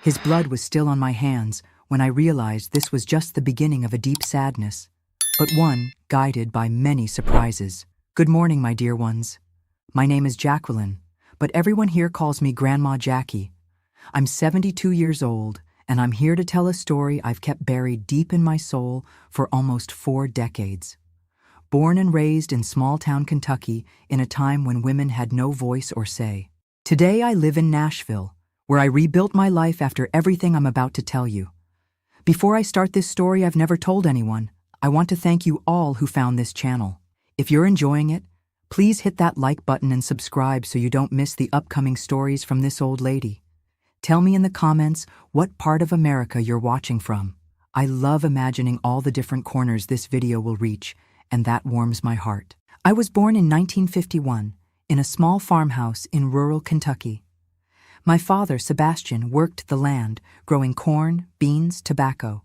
His blood was still on my hands when I realized this was just the beginning of a deep sadness, but one guided by many surprises. Good morning, my dear ones. My name is Jacqueline, but everyone here calls me Grandma Jackie. I'm 72 years old, and I'm here to tell a story I've kept buried deep in my soul for almost 4 decades. Born and raised in small-town Kentucky in a time when women had no voice or say. Today I live in Nashville, where I rebuilt my life after everything I'm about to tell you. Before I start this story I've never told anyone, I want to thank you all who found this channel. If you're enjoying it, please hit that like button and subscribe so you don't miss the upcoming stories from this old lady. Tell me in the comments what part of America you're watching from. I love imagining all the different corners this video will reach, and that warms my heart. I was born in 1951 in a small farmhouse in rural Kentucky. My father, Sebastian, worked the land, growing corn, beans, tobacco.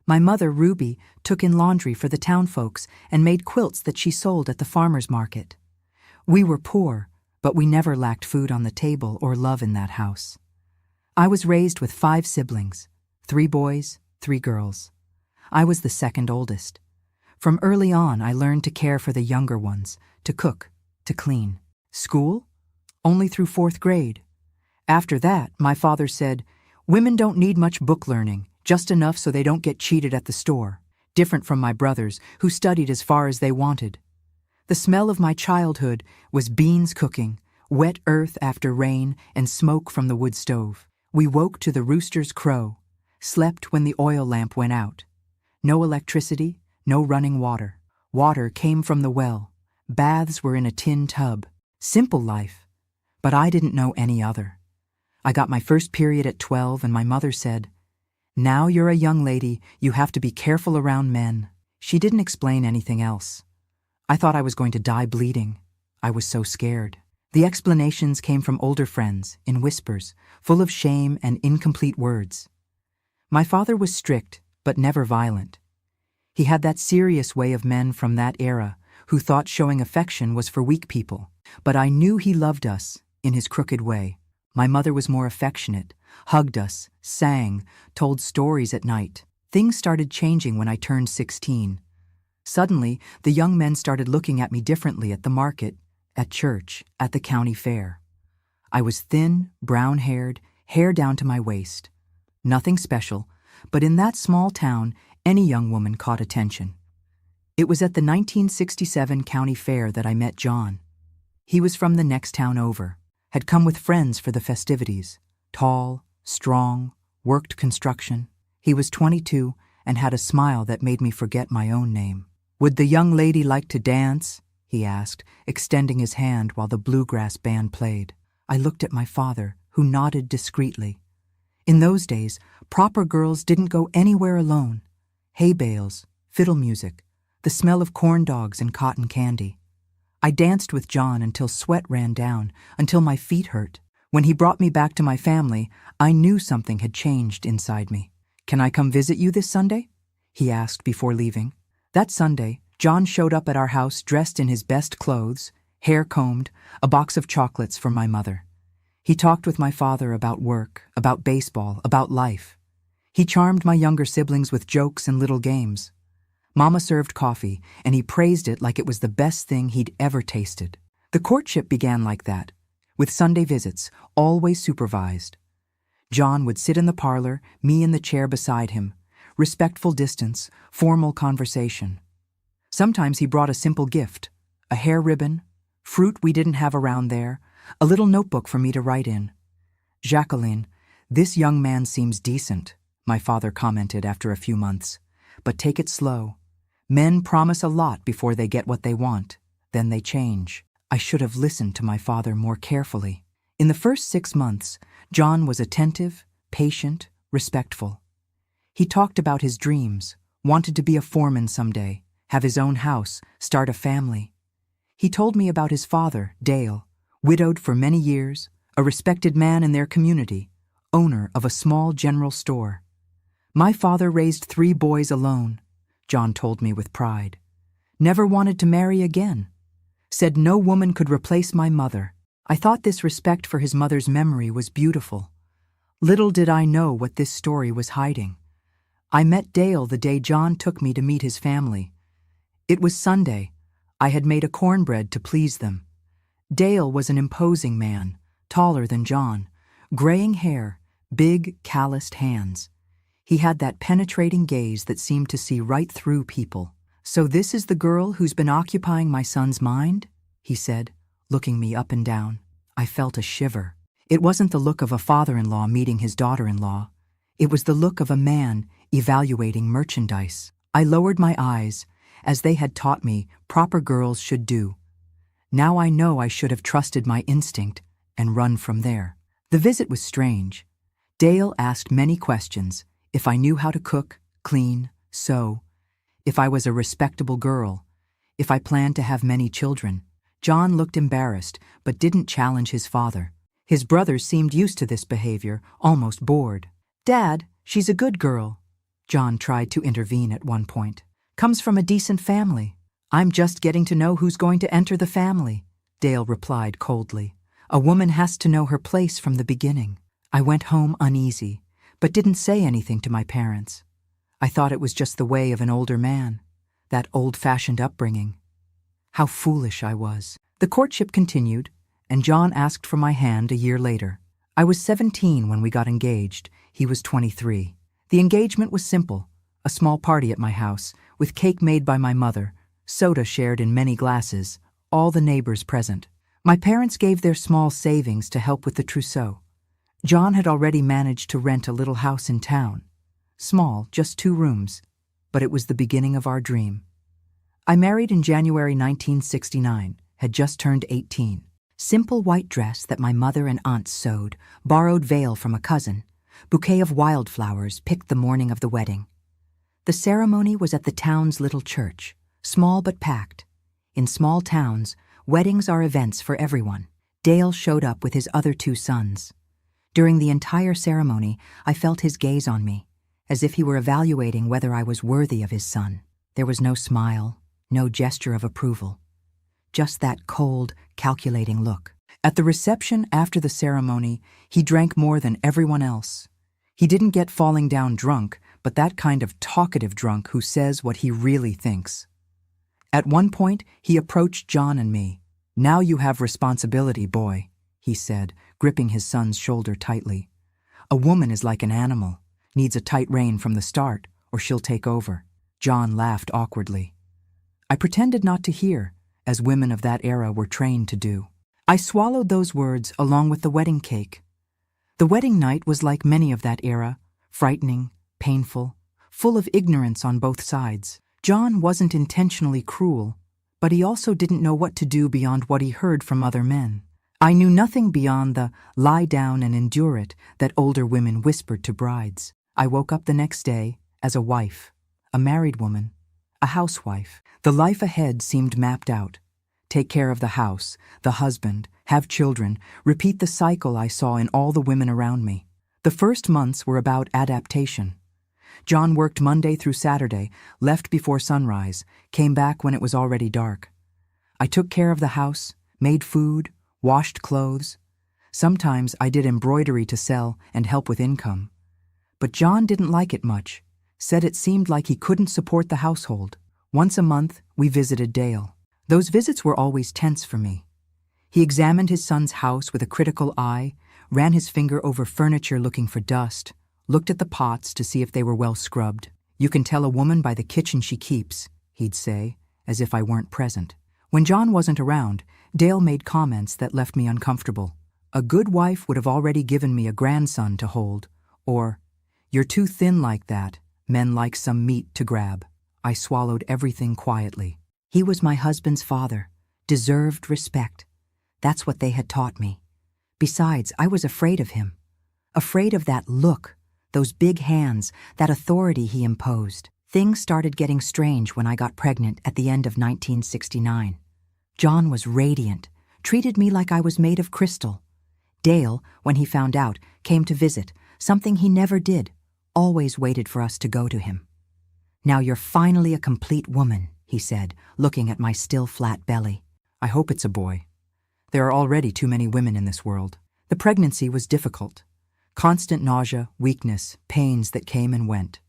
My mother, Ruby, took in laundry for the town folks and made quilts that she sold at the farmer's market. We were poor, but we never lacked food on the table or love in that house. I was raised with 5 siblings, 3 boys, 3 girls. I was the second oldest. From early on, I learned to care for the younger ones, to cook, to clean. School? Only through 4th grade. After that, my father said, "Women don't need much book learning, just enough so they don't get cheated at the store," different from my brothers, who studied as far as they wanted. The smell of my childhood was beans cooking, wet earth after rain, and smoke from the wood stove. We woke to the rooster's crow, slept when the oil lamp went out. No electricity, no running water. Water came from the well. Baths were in a tin tub. Simple life, but I didn't know any other. I got my first period at 12 and my mother said, "Now you're a young lady, you have to be careful around men." She didn't explain anything else. I thought I was going to die bleeding. I was so scared. The explanations came from older friends, in whispers, full of shame and incomplete words. My father was strict, but never violent. He had that serious way of men from that era who thought showing affection was for weak people. But I knew he loved us, in his crooked way. My mother was more affectionate, hugged us, sang, told stories at night. Things started changing when I turned 16. Suddenly, the young men started looking at me differently at the market, at church, at the county fair. I was thin, brown-haired, hair down to my waist. Nothing special, but in that small town, any young woman caught attention. It was at the 1967 county fair that I met John. He was from the next town over, had come with friends for the festivities. Tall, strong, worked construction. He was 22 and had a smile that made me forget my own name. "Would the young lady like to dance?" he asked, extending his hand while the bluegrass band played. I looked at my father, who nodded discreetly. In those days, proper girls didn't go anywhere alone. Hay bales, fiddle music, the smell of corn dogs and cotton candy. I danced with John until sweat ran down, until my feet hurt. When he brought me back to my family, I knew something had changed inside me. "Can I come visit you this Sunday?" he asked before leaving. That Sunday, John showed up at our house dressed in his best clothes, hair combed, a box of chocolates for my mother. He talked with my father about work, about baseball, about life. He charmed my younger siblings with jokes and little games. Mama served coffee, and he praised it like it was the best thing he'd ever tasted. The courtship began like that, with Sunday visits, always supervised. John would sit in the parlor, me in the chair beside him. Respectful distance, formal conversation. Sometimes he brought a simple gift, a hair ribbon, fruit we didn't have around there, a little notebook for me to write in. "Jacqueline, this young man seems decent," my father commented after a few months. "But take it slow. Men promise a lot before they get what they want. Then they change." I should have listened to my father more carefully. In the first 6 months, John was attentive, patient, respectful. He talked about his dreams, wanted to be a foreman someday, have his own house, start a family. He told me about his father, Dale, widowed for many years, a respected man in their community, owner of a small general store. "My father raised 3 boys alone," John told me with pride. "Never wanted to marry again. Said no woman could replace my mother." I thought this respect for his mother's memory was beautiful. Little did I know what this story was hiding. I met Dale the day John took me to meet his family. It was Sunday. I had made a cornbread to please them. Dale was an imposing man, taller than John, graying hair, big, calloused hands. He had that penetrating gaze that seemed to see right through people. "So this is the girl who's been occupying my son's mind?" he said, looking me up and down. I felt a shiver. It wasn't the look of a father-in-law meeting his daughter-in-law. It was the look of a man evaluating merchandise. I lowered my eyes, as they had taught me proper girls should do. Now I know I should have trusted my instinct and run from there. The visit was strange. Dale asked many questions: if I knew how to cook, clean, sew, if I was a respectable girl, if I planned to have many children. John looked embarrassed, but didn't challenge his father. His brothers seemed used to this behavior, almost bored. "Dad, she's a good girl," John tried to intervene at one point. "Comes from a decent family." "I'm just getting to know who's going to enter the family," Dale replied coldly. "A woman has to know her place from the beginning." I went home uneasy, but didn't say anything to my parents. I thought it was just the way of an older man, that old-fashioned upbringing. How foolish I was. The courtship continued, and John asked for my hand a year later. I was 17 when we got engaged. He was 23. The engagement was simple, a small party at my house, with cake made by my mother, soda shared in many glasses, all the neighbors present. My parents gave their small savings to help with the trousseau. John had already managed to rent a little house in town. Small, just 2 rooms, but it was the beginning of our dream. I married in January 1969, had just turned 18. Simple white dress that my mother and aunts sewed, borrowed veil from a cousin, bouquet of wildflowers picked the morning of the wedding. The ceremony was at the town's little church, small but packed. In small towns, weddings are events for everyone. Dale showed up with his other 2 sons. During the entire ceremony, I felt his gaze on me, as if he were evaluating whether I was worthy of his son. There was no smile, no gesture of approval. Just that cold, calculating look. At the reception after the ceremony, he drank more than everyone else. He didn't get falling down drunk, but that kind of talkative drunk who says what he really thinks. At one point, he approached John and me. "Now you have responsibility, boy," he said, gripping his son's shoulder tightly. "A woman is like an animal, needs a tight rein from the start, or she'll take over." John laughed awkwardly. I pretended not to hear, as women of that era were trained to do. I swallowed those words along with the wedding cake. The wedding night was like many of that era, frightening, painful, full of ignorance on both sides. John wasn't intentionally cruel, but he also didn't know what to do beyond what he heard from other men. I knew nothing beyond the "lie down and endure it" that older women whispered to brides. I woke up the next day as a wife, a married woman, a housewife. The life ahead seemed mapped out. Take care of the house, the husband, have children, repeat the cycle I saw in all the women around me. The first months were about adaptation. John worked Monday through Saturday, left before sunrise, came back when it was already dark. I took care of the house, made food, washed clothes. Sometimes I did embroidery to sell and help with income. But John didn't like it much, said it seemed like he couldn't support the household. Once a month, we visited Dale. Those visits were always tense for me. He examined his son's house with a critical eye, ran his finger over furniture looking for dust, looked at the pots to see if they were well scrubbed. "You can tell a woman by the kitchen she keeps," he'd say, as if I weren't present. When John wasn't around, Dale made comments that left me uncomfortable. "A good wife would have already given me a grandson to hold," or, "You're too thin like that, men like some meat to grab." I swallowed everything quietly. He was my husband's father, deserved respect. That's what they had taught me. Besides, I was afraid of him. Afraid of that look, those big hands, that authority he imposed. Things started getting strange when I got pregnant at the end of 1969. John was radiant, treated me like I was made of crystal. Dale, when he found out, came to visit, something he never did, always waited for us to go to him. "Now you're finally a complete woman," he said, looking at my still flat belly. "I hope it's a boy. There are already too many women in this world." The pregnancy was difficult. Constant nausea, weakness, pains that came and went.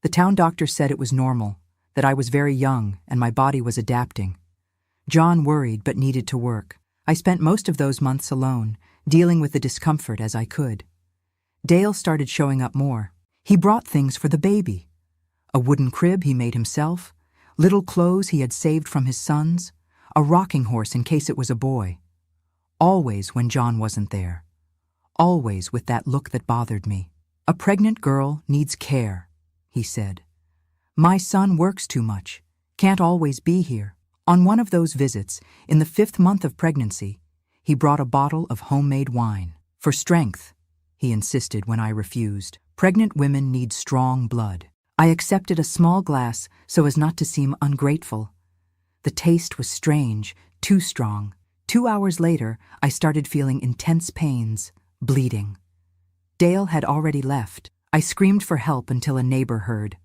The town doctor said it was normal, that I was very young and my body was adapting. John worried but needed to work. I spent most of those months alone, dealing with the discomfort as I could. Dale started showing up more. He brought things for the baby. A wooden crib he made himself, little clothes he had saved from his sons, a rocking horse in case it was a boy. Always when John wasn't there. Always with that look that bothered me. "A pregnant girl needs care," he said. "My son works too much, can't always be here." On one of those visits, in the 5th month of pregnancy, he brought a bottle of homemade wine. "For strength," he insisted when I refused. "Pregnant women need strong blood." I accepted a small glass so as not to seem ungrateful. The taste was strange, too strong. 2 hours later, I started feeling intense pains, bleeding. Dale had already left. I screamed for help until a neighbor heard.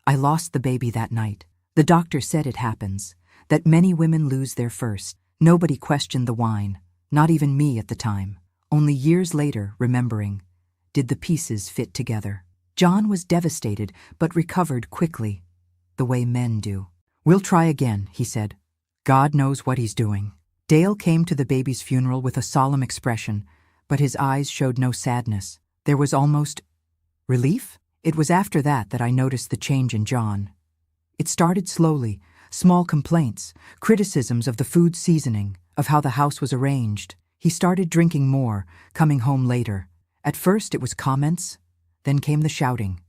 I lost the baby that night. The doctor said it happens, that many women lose their first. Nobody questioned the wine, not even me at the time. Only years later, remembering, did the pieces fit together. John was devastated, but recovered quickly, the way men do. "We'll try again," he said. "God knows what he's doing." Dale came to the baby's funeral with a solemn expression, but his eyes showed no sadness. There was almost relief. It was after that I noticed the change in John. It started slowly, small complaints, criticisms of the food seasoning, of how the house was arranged. He started drinking more, coming home later. At first it was comments, then came the shouting.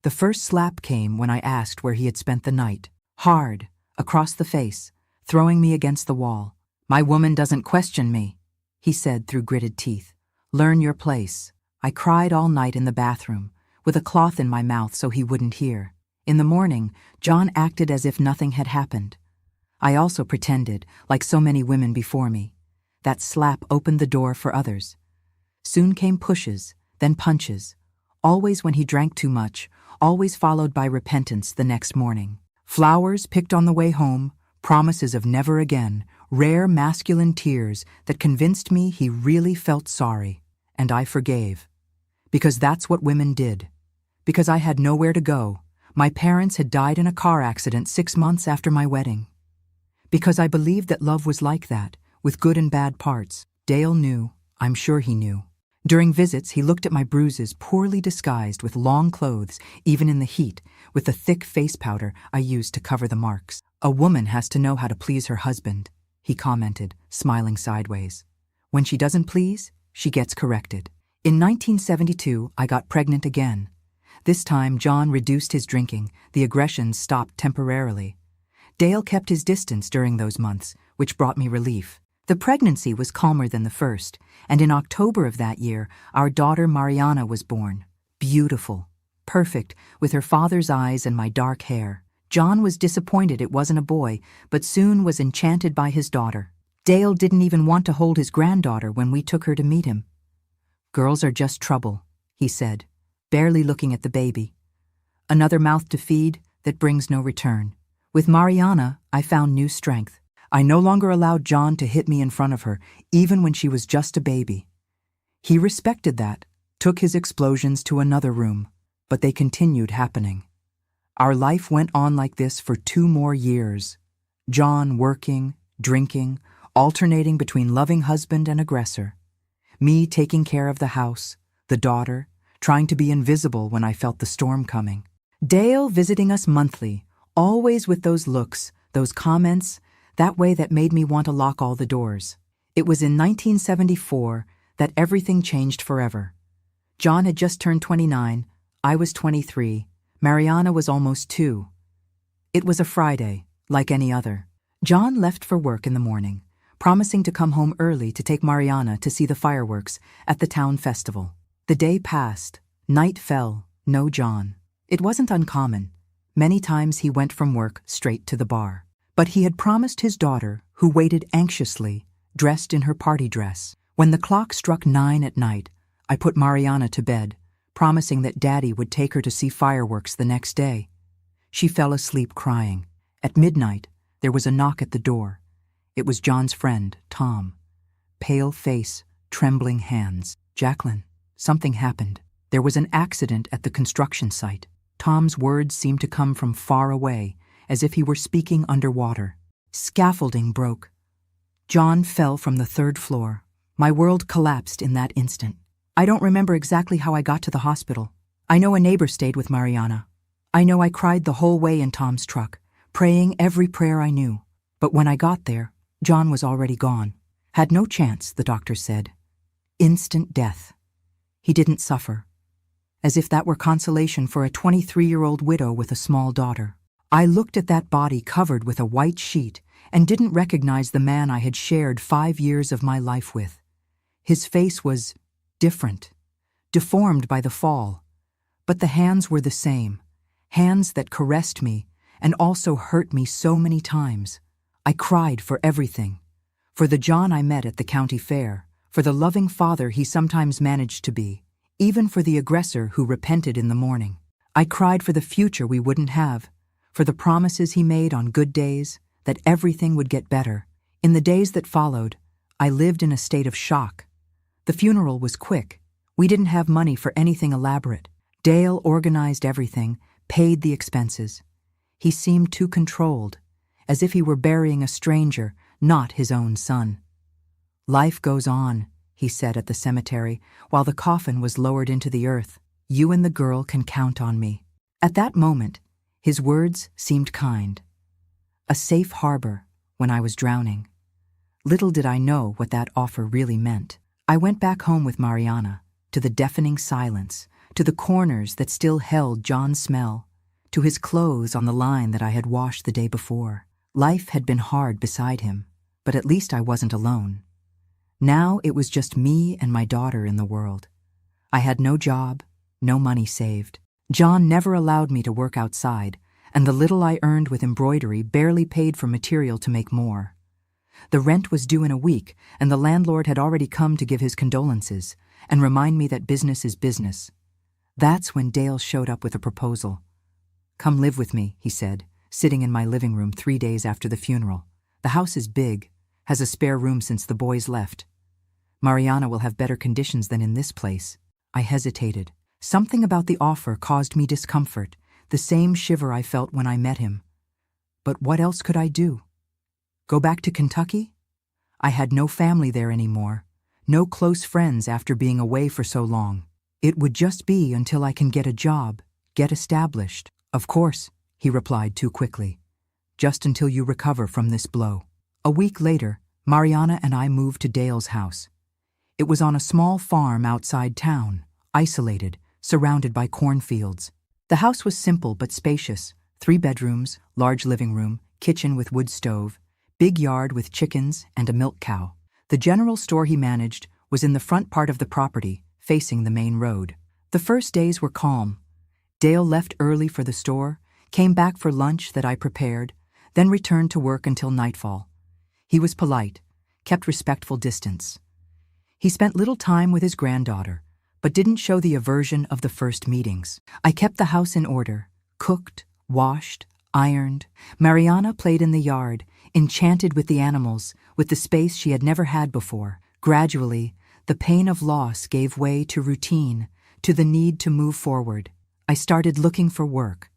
The first slap came when I asked where he had spent the night. Hard, across the face, throwing me against the wall. "My woman doesn't question me," he said through gritted teeth. "Learn your place." I cried all night in the bathroom, with a cloth in my mouth so he wouldn't hear. In the morning, John acted as if nothing had happened. I also pretended, like so many women before me. That slap opened the door for others. Soon came pushes, then punches. Always when he drank too much, always followed by repentance the next morning. Flowers picked on the way home, promises of never again, rare masculine tears that convinced me he really felt sorry, and I forgave. Because that's what women did. Because I had nowhere to go. My parents had died in a car accident 6 months after my wedding. Because I believed that love was like that, with good and bad parts. Dale knew, I'm sure he knew. During visits, he looked at my bruises, poorly disguised with long clothes, even in the heat, with the thick face powder I used to cover the marks. "A woman has to know how to please her husband," he commented, smiling sideways. "When she doesn't please, she gets corrected." In 1972, I got pregnant again. This time, John reduced his drinking, the aggressions stopped temporarily. Dale kept his distance during those months, which brought me relief. The pregnancy was calmer than the first, and in October of that year, our daughter Mariana was born. Beautiful, perfect, with her father's eyes and my dark hair. John was disappointed it wasn't a boy, but soon was enchanted by his daughter. Dale didn't even want to hold his granddaughter when we took her to meet him. "Girls are just trouble," he said, barely looking at the baby. "Another mouth to feed that brings no return." With Mariana, I found new strength. I no longer allowed John to hit me in front of her, even when she was just a baby. He respected that, took his explosions to another room, but they continued happening. Our life went on like this for 2 more years. John working, drinking, alternating between loving husband and aggressor. Me taking care of the house, the daughter, trying to be invisible when I felt the storm coming. Dale visiting us monthly, always with those looks, those comments, that way that made me want to lock all the doors. It was in 1974 that everything changed forever. John had just turned 29, I was 23, Mariana was almost 2. It was a Friday, like any other. John left for work in the morning, promising to come home early to take Mariana to see the fireworks at the town festival. The day passed, night fell, no John. It wasn't uncommon. Many times he went from work straight to the bar. But he had promised his daughter, who waited anxiously, dressed in her party dress. When the clock struck 9 at night, I put Mariana to bed, promising that Daddy would take her to see fireworks the next day. She fell asleep crying. At midnight, there was a knock at the door. It was John's friend, Tom. Pale face, trembling hands. "Jacqueline," something happened. There was an accident at the construction site. Tom's words seemed to come from far away, as if he were speaking underwater. Scaffolding broke. John fell from the 3rd floor. My world collapsed in that instant. I don't remember exactly how I got to the hospital. I know a neighbor stayed with Mariana. I know I cried the whole way in Tom's truck, praying every prayer I knew. But when I got there, John was already gone. Had no chance, the doctor said. Instant death. He didn't suffer. As if that were consolation for a 23-year-old widow with a small daughter. I looked at that body covered with a white sheet and didn't recognize the man I had shared 5 years of my life with. His face was different, deformed by the fall, but the hands were the same, hands that caressed me and also hurt me so many times. I cried for everything, for the John I met at the county fair, for the loving father he sometimes managed to be, even for the aggressor who repented in the morning. I cried for the future we wouldn't have, for the promises he made on good days, that everything would get better. In the days that followed, I lived in a state of shock. The funeral was quick. We didn't have money for anything elaborate. Dale organized everything, paid the expenses. He seemed too controlled, as if he were burying a stranger, not his own son. Life goes on, he said at the cemetery, while the coffin was lowered into the earth. You and the girl can count on me. At that moment, his words seemed kind. A safe harbor when I was drowning. Little did I know what that offer really meant. I went back home with Mariana, to the deafening silence, to the corners that still held John's smell, to his clothes on the line that I had washed the day before. Life had been hard beside him, but at least I wasn't alone. Now it was just me and my daughter in the world. I had no job, no money saved. John never allowed me to work outside, and the little I earned with embroidery barely paid for material to make more. The rent was due in a week, and the landlord had already come to give his condolences and remind me that business is business. That's when Dale showed up with a proposal. Come live with me, he said, sitting in my living room 3 days after the funeral. The house is big, has a spare room since the boys left. Mariana will have better conditions than in this place. I hesitated. Something about the offer caused me discomfort, the same shiver I felt when I met him. But what else could I do? Go back to Kentucky? I had no family there anymore, no close friends after being away for so long. It would just be until I can get a job, get established. Of course, he replied too quickly. Just until you recover from this blow. A week later, Mariana and I moved to Dale's house. It was on a small farm outside town, isolated, surrounded by cornfields. The house was simple but spacious, 3 bedrooms, large living room, kitchen with wood stove, big yard with chickens and a milk cow. The general store he managed was in the front part of the property, facing the main road. The first days were calm. Dale left early for the store, came back for lunch that I prepared, then returned to work until nightfall. He was polite, kept respectful distance. He spent little time with his granddaughter, but didn't show the aversion of the first meetings. I kept the house in order, cooked, washed, ironed. Mariana played in the yard, enchanted with the animals, with the space she had never had before. Gradually, the pain of loss gave way to routine, to the need to move forward. I started looking for work.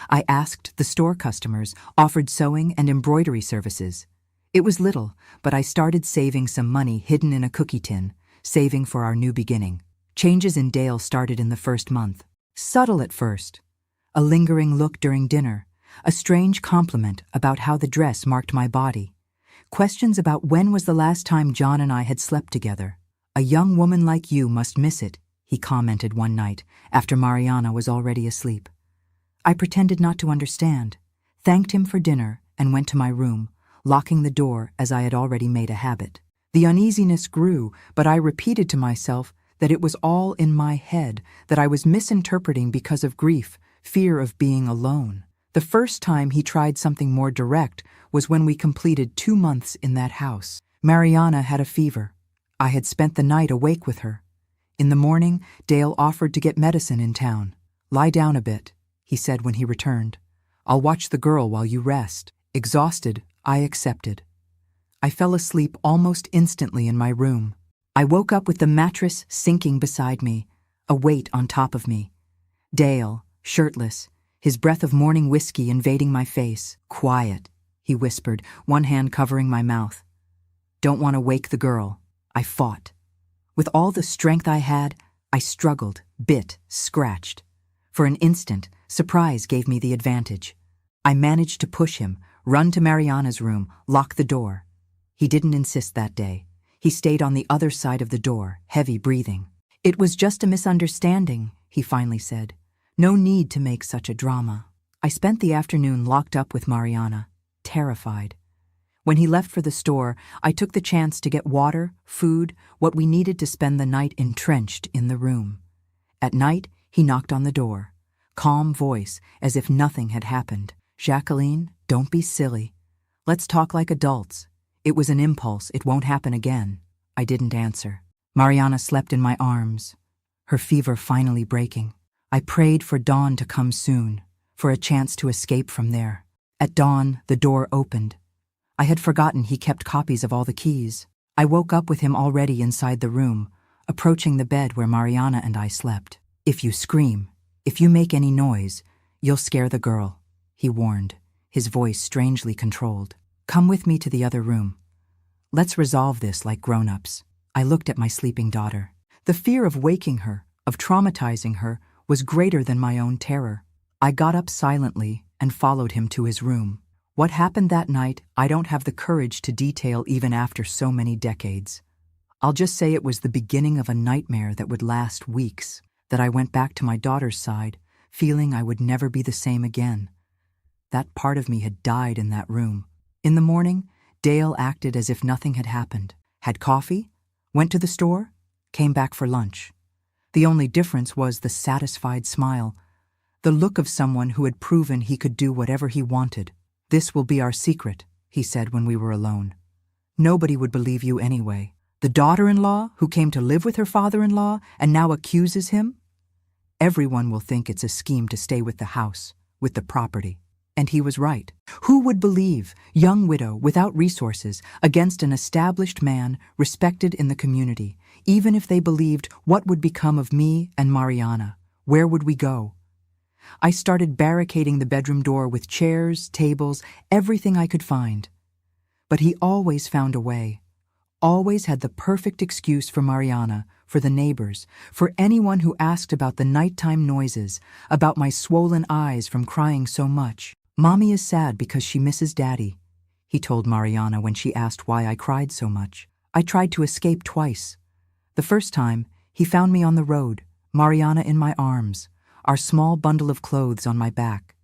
I asked the store customers, offered sewing and embroidery services. It was little, but I started saving some money hidden in a cookie tin, saving for our new beginning. Changes in Dale started in the first month. Subtle at first. A lingering look during dinner, a strange compliment about how the dress marked my body. Questions about when was the last time John and I had slept together. A young woman like you must miss it, he commented one night after Mariana was already asleep. I pretended not to understand, thanked him for dinner, and went to my room, locking the door as I had already made a habit. The uneasiness grew, but I repeated to myself that it was all in my head, that I was misinterpreting because of grief, fear of being alone. The first time he tried something more direct was when we completed 2 months in that house. Mariana had a fever. I had spent the night awake with her. In the morning, Dale offered to get medicine in town. Lie down a bit, he said when he returned. I'll watch the girl while you rest. Exhausted, I accepted. I fell asleep almost instantly in my room. I woke up with the mattress sinking beside me, a weight on top of me. Dale, shirtless, his breath of morning whiskey invading my face. "Quiet," he whispered, one hand covering my mouth. "Don't want to wake the girl." I fought. With all the strength I had, I struggled, bit, scratched. For an instant, surprise gave me the advantage. I managed to push him, run to Mariana's room, lock the door. He didn't insist that day. He stayed on the other side of the door, heavy breathing. "It was just a misunderstanding," he finally said. "No need to make such a drama." I spent the afternoon locked up with Mariana, terrified. When he left for the store, I took the chance to get water, food, what we needed to spend the night entrenched in the room. At night, he knocked on the door. Calm voice, as if nothing had happened. "Jacqueline, don't be silly. Let's talk like adults. It was an impulse, it won't happen again." I didn't answer. Mariana slept in my arms, her fever finally breaking. I prayed for dawn to come soon, for a chance to escape from there. At dawn, the door opened. I had forgotten he kept copies of all the keys. I woke up with him already inside the room, approaching the bed where Mariana and I slept. "If you scream, if you make any noise, you'll scare the girl," he warned, his voice strangely controlled. "Come with me to the other room. Let's resolve this like grown-ups." I looked at my sleeping daughter. The fear of waking her, of traumatizing her, was greater than my own terror. I got up silently and followed him to his room. What happened that night, I don't have the courage to detail even after so many decades. I'll just say it was the beginning of a nightmare that would last weeks, that I went back to my daughter's side, feeling I would never be the same again. That part of me had died in that room. In the morning, Dale acted as if nothing had happened. Had coffee, went to the store, came back for lunch. The only difference was the satisfied smile, the look of someone who had proven he could do whatever he wanted. "This will be our secret," he said when we were alone. "Nobody would believe you anyway. The daughter-in-law who came to live with her father-in-law and now accuses him? Everyone will think it's a scheme to stay with the house, with the property." And he was right. Who would believe, young widow without resources, against an established man respected in the community? Even if they believed, what would become of me and Mariana? Where would we go? I started barricading the bedroom door with chairs, tables, everything I could find. But he always found a way. Always had the perfect excuse for Mariana, for the neighbors, for anyone who asked about the nighttime noises, about my swollen eyes from crying so much. "Mommy is sad because she misses Daddy," he told Mariana when she asked why I cried so much. I tried to escape twice. The first time, he found me on the road, Mariana in my arms, our small bundle of clothes on my back.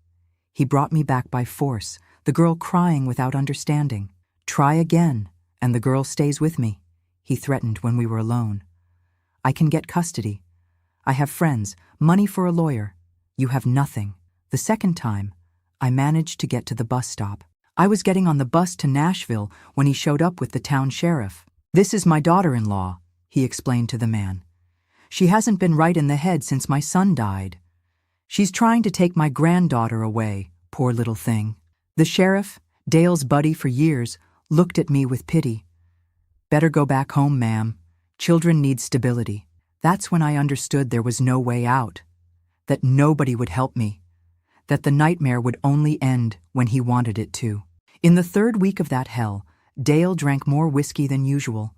He brought me back by force, the girl crying without understanding. "Try again, and the girl stays with me," he threatened when we were alone. "I can get custody. I have friends, money for a lawyer. You have nothing." The second time, I managed to get to the bus stop. I was getting on the bus to Nashville when he showed up with the town sheriff. "This is my daughter-in-law," he explained to the man. "She hasn't been right in the head since my son died. She's trying to take my granddaughter away, poor little thing." The sheriff, Dale's buddy for years, looked at me with pity. "Better go back home, ma'am. Children need stability." That's when I understood there was no way out, that nobody would help me, that the nightmare would only end when he wanted it to. In the third week of that hell, Dale drank more whiskey than usual.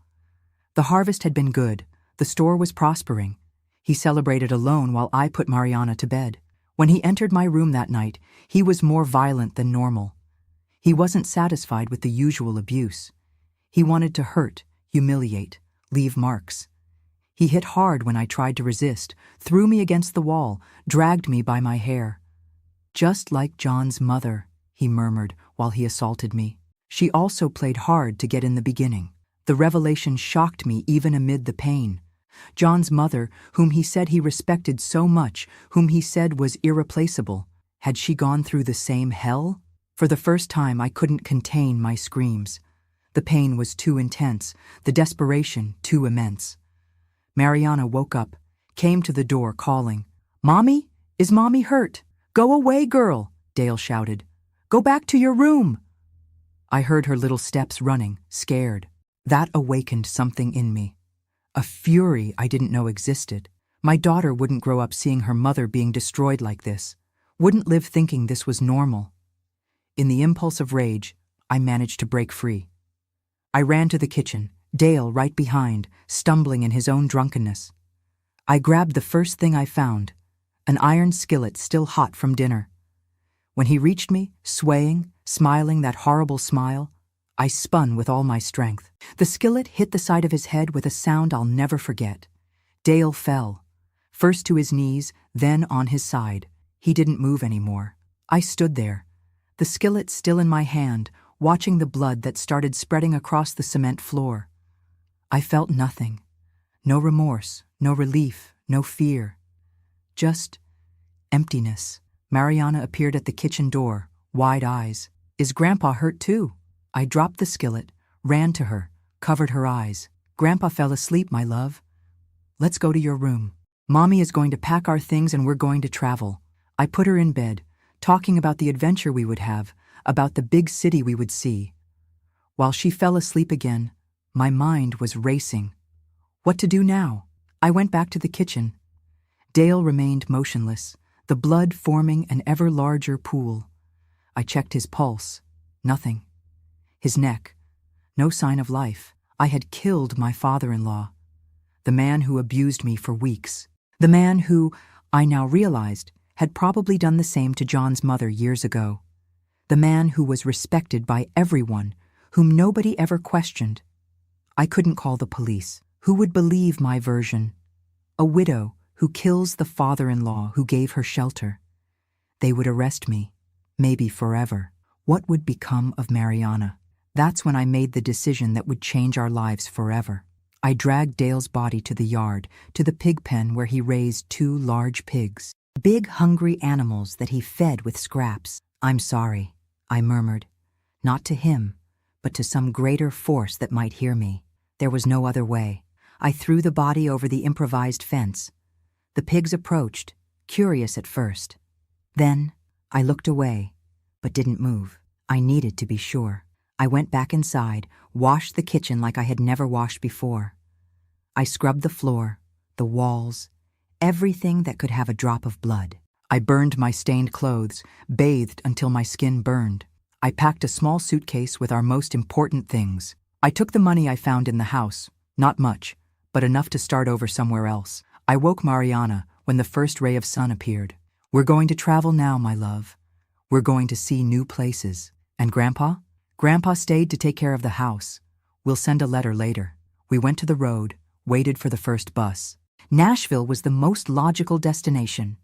The harvest had been good. The store was prospering. He celebrated alone while I put Mariana to bed. When he entered my room that night, he was more violent than normal. He wasn't satisfied with the usual abuse. He wanted to hurt, humiliate, leave marks. He hit hard when I tried to resist, threw me against the wall, dragged me by my hair. "Just like John's mother," he murmured while he assaulted me. She also played hard to get in the beginning. The revelation shocked me even amid the pain. John's mother, whom he said he respected so much, whom he said was irreplaceable, had she gone through the same hell? For the first time, I couldn't contain my screams. The pain was too intense, the desperation too immense. Mariana woke up, came to the door calling, "Mommy? Is Mommy hurt? Go away, girl," Dale shouted. "Go back to your room." I heard her little steps running, scared. That awakened something in me. a fury I didn't know existed. My daughter wouldn't grow up seeing her mother being destroyed like this, wouldn't live thinking this was normal. In the impulse of rage, I managed to break free. I ran to the kitchen, Dale right behind, stumbling in his own drunkenness. I grabbed the first thing I found, an iron skillet still hot from dinner. When he reached me, swaying, smiling that horrible smile, I spun with all my strength. The skillet hit the side of his head with a sound I'll never forget. Dale fell, first to his knees, then on his side. He didn't move anymore. I stood there, the skillet still in my hand, watching the blood that started spreading across the cement floor. I felt nothing. No remorse, no relief, no fear. Just emptiness. Mariana appeared at the kitchen door, wide eyes. Is Grandpa hurt too? I dropped the skillet, ran to her, covered her eyes. Grandpa fell asleep, my love. Let's go to your room. Mommy is going to pack our things and we're going to travel. I put her in bed, talking about the adventure we would have, about the big city we would see. While she fell asleep again, my mind was racing. What to do now? I went back to the kitchen. Dale remained motionless, the blood forming an ever larger pool. I checked his pulse. Nothing. His neck. No sign of life. I had killed my father-in-law. The man who abused me for weeks. The man who, I now realized, had probably done the same to John's mother years ago. The man who was respected by everyone, whom nobody ever questioned. I couldn't call the police. Who would believe my version? A widow who kills the father-in-law who gave her shelter. They would arrest me, maybe forever. What would become of Mariana? That's when I made the decision that would change our lives forever. I dragged Dale's body to the yard, to the pig pen where he raised 2 large pigs. Big, hungry animals that he fed with scraps. I'm sorry, I murmured. Not to him, but to some greater force that might hear me. There was no other way. I threw the body over the improvised fence. The pigs approached, curious at first. Then, I looked away, but didn't move. I needed to be sure. I went back inside, washed the kitchen like I had never washed before. I scrubbed the floor, the walls, everything that could have a drop of blood. I burned my stained clothes, bathed until my skin burned. I packed a small suitcase with our most important things. I took the money I found in the house, not much, but enough to start over somewhere else. I woke Mariana when the first ray of sun appeared. We're going to travel now, my love. We're going to see new places. And Grandpa? Grandpa stayed to take care of the house. We'll send a letter later. We went to the road, waited for the first bus. Nashville was the most logical destination.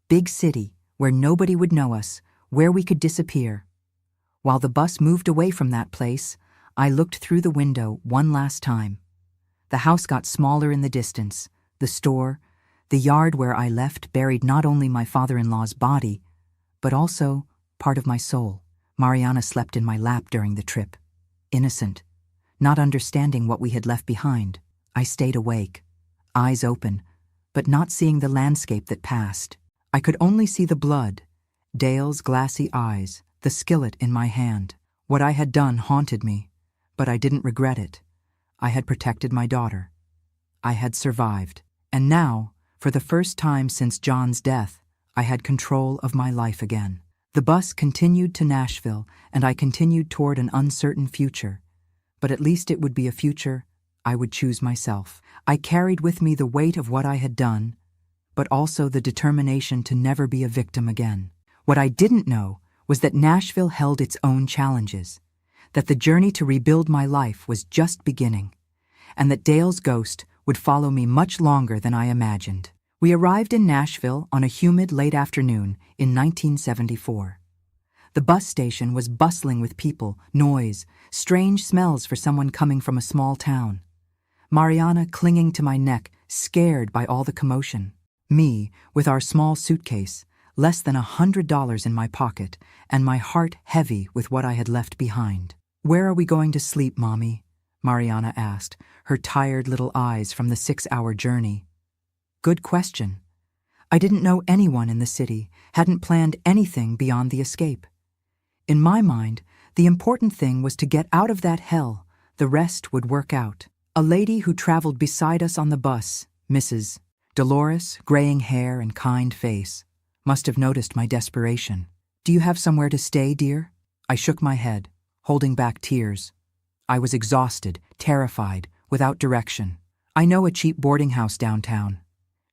Big city, where nobody would know us, where we could disappear. While the bus moved away from that place, I looked through the window one last time. The house got smaller in the distance, the store, the yard where I left buried not only my father-in-law's body, but also part of my soul. Mariana slept in my lap during the trip. Innocent, not understanding what we had left behind. I stayed awake, eyes open, but not seeing the landscape that passed. I could only see the blood, Dale's glassy eyes, the skillet in my hand. What I had done haunted me, but I didn't regret it. I had protected my daughter. I had survived. And now, for the first time since John's death, I had control of my life again. The bus continued to Nashville, and I continued toward an uncertain future. But at least it would be a future I would choose myself. I carried with me the weight of what I had done, but also the determination to never be a victim again. What I didn't know was that Nashville held its own challenges, that the journey to rebuild my life was just beginning, and that Dale's ghost would follow me much longer than I imagined. We arrived in Nashville on a humid late afternoon in 1974. The bus station was bustling with people, noise, strange smells for someone coming from a small town. Mariana clinging to my neck, scared by all the commotion. Me, with our small suitcase, less than $100 in my pocket, and my heart heavy with what I had left behind. "Where are we going to sleep, Mommy?" Mariana asked, her tired little eyes from the 6-hour journey. Good question. I didn't know anyone in the city, hadn't planned anything beyond the escape. In my mind, the important thing was to get out of that hell. The rest would work out. A lady who traveled beside us on the bus, Mrs. Dolores, graying hair and kind face, must have noticed my desperation. "Do you have somewhere to stay, dear?" I shook my head, holding back tears. I was exhausted, terrified, without direction. "I know a cheap boarding house downtown.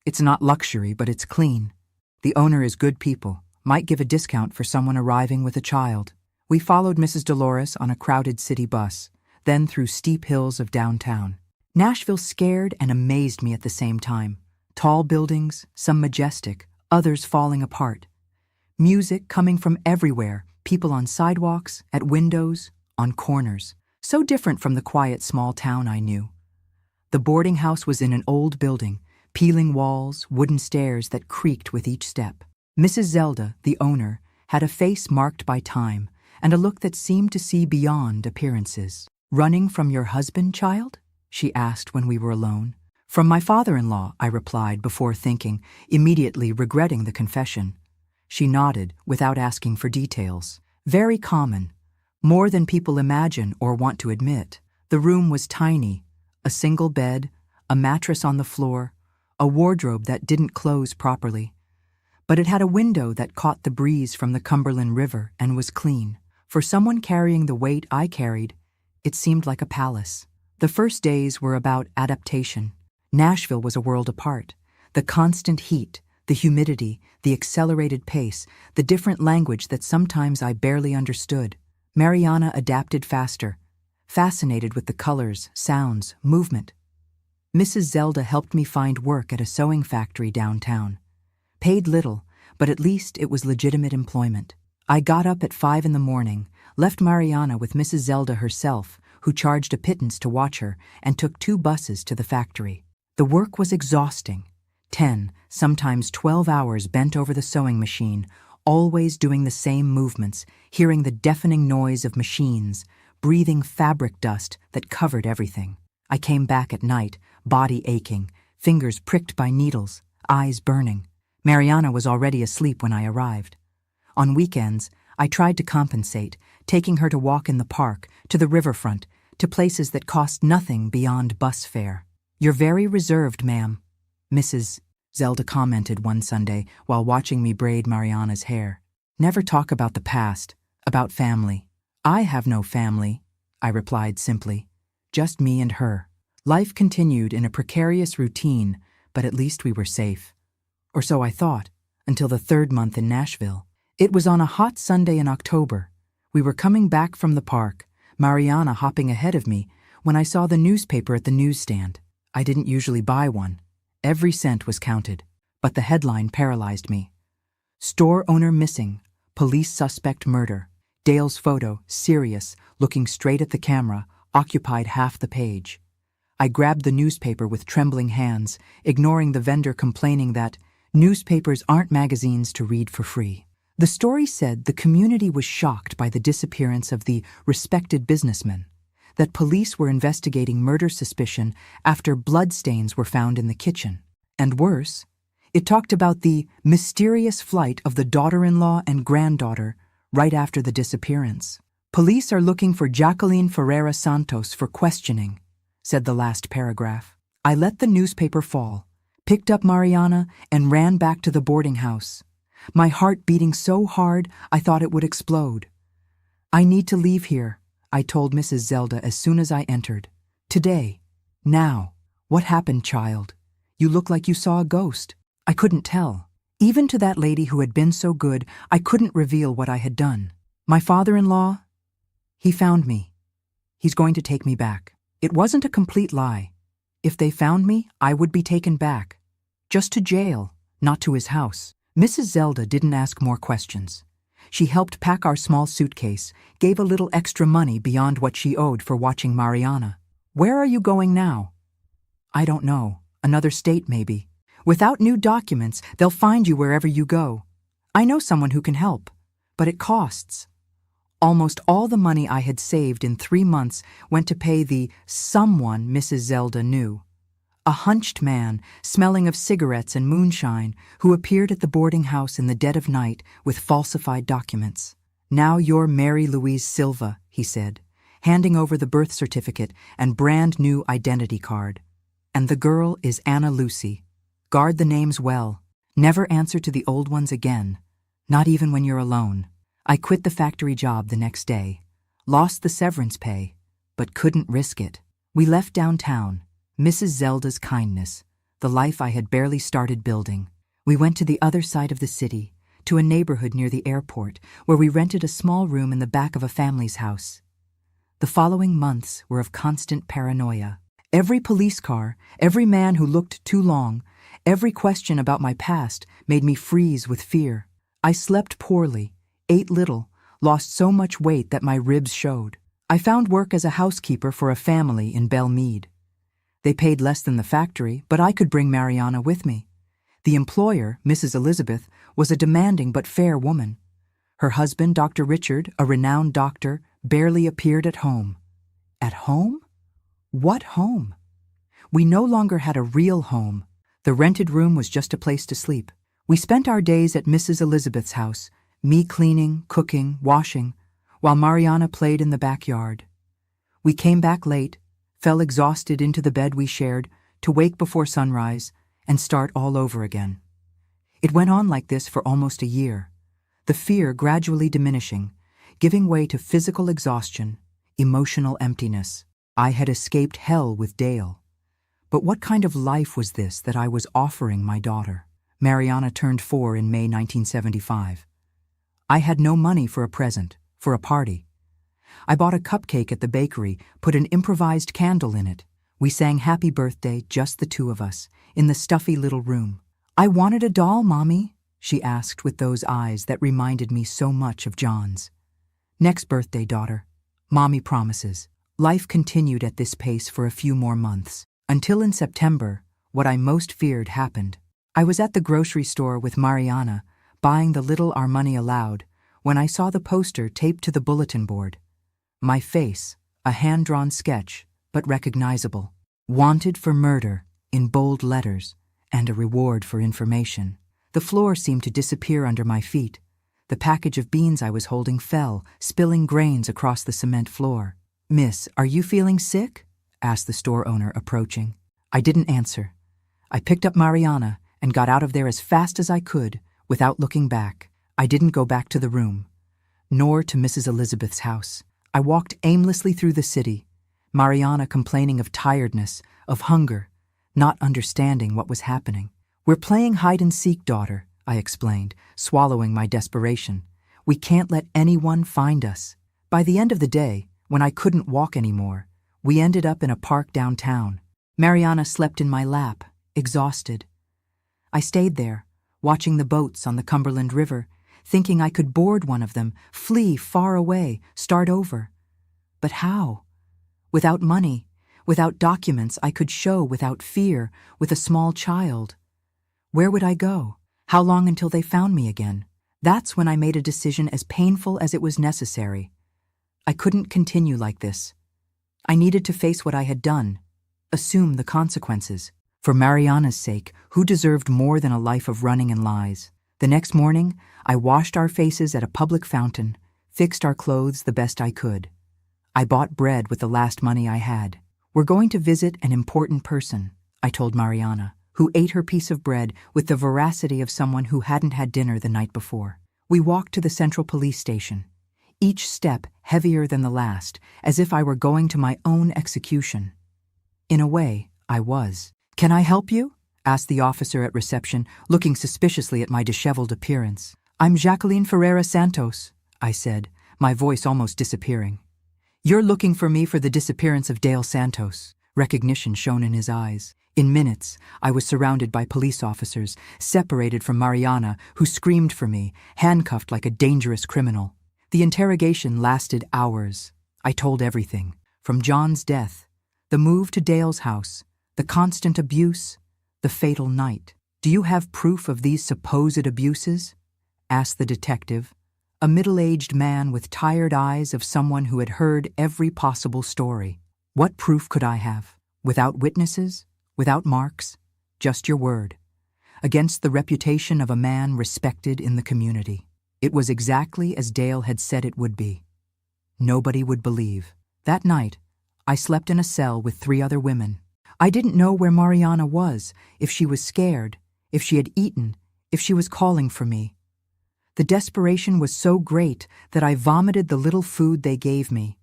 It's not luxury, but it's clean. The owner is good people, might give a discount for someone arriving with a child." We followed Mrs. Dolores on a crowded city bus, then through steep hills of downtown. Nashville scared and amazed me at the same time. Tall buildings, some majestic, others falling apart. Music coming from everywhere, people on sidewalks, at windows, on corners. So different from the quiet small town I knew. The boarding house was in an old building, peeling walls, wooden stairs that creaked with each step. Mrs. Zelda, the owner, had a face marked by time and a look that seemed to see beyond appearances. "Running from your husband, child?" she asked when we were alone. "From my father-in-law," I replied before thinking, immediately regretting the confession. She nodded without asking for details. "Very common. More than people imagine or want to admit." The room was tiny. A single bed, a mattress on the floor, a wardrobe that didn't close properly. But it had a window that caught the breeze from the Cumberland River and was clean. For someone carrying the weight I carried, it seemed like a palace. The first days were about adaptation. Nashville was a world apart. The constant heat, the humidity, the accelerated pace, the different language that sometimes I barely understood. Mariana adapted faster, fascinated with the colors, sounds, movement. Mrs. Zelda helped me find work at a sewing factory downtown. Paid little, but at least it was legitimate employment. I got up at 5 in the morning, left Mariana with Mrs. Zelda herself, who charged a pittance to watch her, and took 2 buses to the factory. The work was exhausting. 10, sometimes 12 hours bent over the sewing machine, always doing the same movements, hearing the deafening noise of machines, breathing fabric dust that covered everything. I came back at night, body aching, fingers pricked by needles, eyes burning. Mariana was already asleep when I arrived. On weekends, I tried to compensate, taking her to walk in the park, to the riverfront, to places that cost nothing beyond bus fare. "You're very reserved, ma'am," Mrs. Zelda commented one Sunday while watching me braid Mariana's hair. "Never talk about the past, about family." "I have no family," I replied simply. "Just me and her." Life continued in a precarious routine, but at least we were safe. Or so I thought, until the 3rd month in Nashville. It was on a hot Sunday in October. We were coming back from the park, Mariana hopping ahead of me, when I saw the newspaper at the newsstand. I didn't usually buy one. Every cent was counted, but the headline paralyzed me. "Store owner missing, police suspect murder." Dale's photo, serious, looking straight at the camera, occupied half the page. I grabbed the newspaper with trembling hands, ignoring the vendor complaining that newspapers aren't magazines to read for free. The story said the community was shocked by the disappearance of the respected businessman, that police were investigating murder suspicion after bloodstains were found in the kitchen. And worse, it talked about the mysterious flight of the daughter-in-law and granddaughter right after the disappearance. "Police are looking for Jacqueline Ferreira Santos for questioning," said the last paragraph. I let the newspaper fall, picked up Mariana, and ran back to the boarding house. My heart beating so hard I thought it would explode. "I need to leave here," I told Mrs. Zelda as soon as I entered. "Today. Now. What happened, child? You look like you saw a ghost." I couldn't tell. Even to that lady who had been so good, I couldn't reveal what I had done. "My father-in-law, he found me. He's going to take me back." It wasn't a complete lie. If they found me, I would be taken back. Just to jail, not to his house. Mrs. Zelda didn't ask more questions. She helped pack our small suitcase, gave a little extra money beyond what she owed for watching Mariana. "Where are you going now?" "I don't know. Another state, maybe. Without new documents, they'll find you wherever you go. I know someone who can help, but it costs." Almost all the money I had saved in 3 months went to pay the someone Mrs. Zelda knew. A hunched man, smelling of cigarettes and moonshine, who appeared at the boarding house in the dead of night with falsified documents. "Now you're Mary Louise Silva," he said, handing over the birth certificate and brand new identity card. "And the girl is Anna Lucy. Guard the names well. Never answer to the old ones again, not even when you're alone." I quit the factory job the next day, lost the severance pay, but couldn't risk it. We left downtown, Mrs. Zelda's kindness, the life I had barely started building. We went to the other side of the city, to a neighborhood near the airport, where we rented a small room in the back of a family's house. The following months were of constant paranoia. Every police car, every man who looked too long, every question about my past made me freeze with fear. I slept poorly, ate little, lost so much weight that my ribs showed. I found work as a housekeeper for a family in Belle Meade. They paid less than the factory, but I could bring Mariana with me. The employer, Mrs. Elizabeth, was a demanding but fair woman. Her husband, Dr. Richard, a renowned doctor, barely appeared at home. At home? What home? We no longer had a real home. The rented room was just a place to sleep. We spent our days at Mrs. Elizabeth's house, me cleaning, cooking, washing, while Mariana played in the backyard. We came back late, fell exhausted into the bed we shared, to wake before sunrise and start all over again. It went on like this for almost a year, the fear gradually diminishing, giving way to physical exhaustion, emotional emptiness. I had escaped hell with Dale. But what kind of life was this that I was offering my daughter? Mariana turned 4 in May 1975. I had no money for a present, for a party. I bought a cupcake at the bakery, put an improvised candle in it. We sang Happy Birthday, just the two of us, in the stuffy little room. "I wanted a doll, Mommy," she asked with those eyes that reminded me so much of John's. "Next birthday, daughter. Mommy promises." Life continued at this pace for a few more months, until in September, what I most feared happened. I was at the grocery store with Mariana, buying the little our money allowed, when I saw the poster taped to the bulletin board. My face, a hand-drawn sketch, but recognizable. "Wanted for murder," in bold letters, and a reward for information. The floor seemed to disappear under my feet. The package of beans I was holding fell, spilling grains across the cement floor. "Miss, are you feeling sick?" asked the store owner, approaching. I didn't answer. I picked up Mariana and got out of there as fast as I could, without looking back. I didn't go back to the room, nor to Mrs. Elizabeth's house. I walked aimlessly through the city, Mariana complaining of tiredness, of hunger, not understanding what was happening. "We're playing hide-and-seek, daughter," I explained, swallowing my desperation. "We can't let anyone find us." By the end of the day, when I couldn't walk anymore, we ended up in a park downtown. Mariana slept in my lap, exhausted. I stayed there, watching the boats on the Cumberland River, thinking I could board one of them, flee far away, start over. But how? Without money, without documents I could show without fear, with a small child. Where would I go? How long until they found me again? That's when I made a decision as painful as it was necessary. I couldn't continue like this. I needed to face what I had done, assume the consequences. For Mariana's sake, who deserved more than a life of running and lies? The next morning, I washed our faces at a public fountain, fixed our clothes the best I could. I bought bread with the last money I had. "We're going to visit an important person," I told Mariana, who ate her piece of bread with the voracity of someone who hadn't had dinner the night before. We walked to the Central Police Station, each step heavier than the last, as if I were going to my own execution. In a way, I was. "Can I help you?" asked the officer at reception, looking suspiciously at my disheveled appearance. "I'm Jacqueline Ferreira Santos," I said, my voice almost disappearing. "You're looking for me for the disappearance of Dale Santos." Recognition shone in his eyes. In minutes, I was surrounded by police officers, separated from Mariana, who screamed for me, handcuffed like a dangerous criminal. The interrogation lasted hours. I told everything, from John's death, the move to Dale's house, the constant abuse, the fatal night. "Do you have proof of these supposed abuses?" asked the detective, a middle-aged man with tired eyes of someone who had heard every possible story. What proof could I have? Without witnesses? Without marks? Just your word. Against the reputation of a man respected in the community. It was exactly as Dale had said it would be. Nobody would believe. That night, I slept in a cell with 3 other women. I didn't know where Mariana was, if she was scared, if she had eaten, if she was calling for me. The desperation was so great that I vomited the little food they gave me.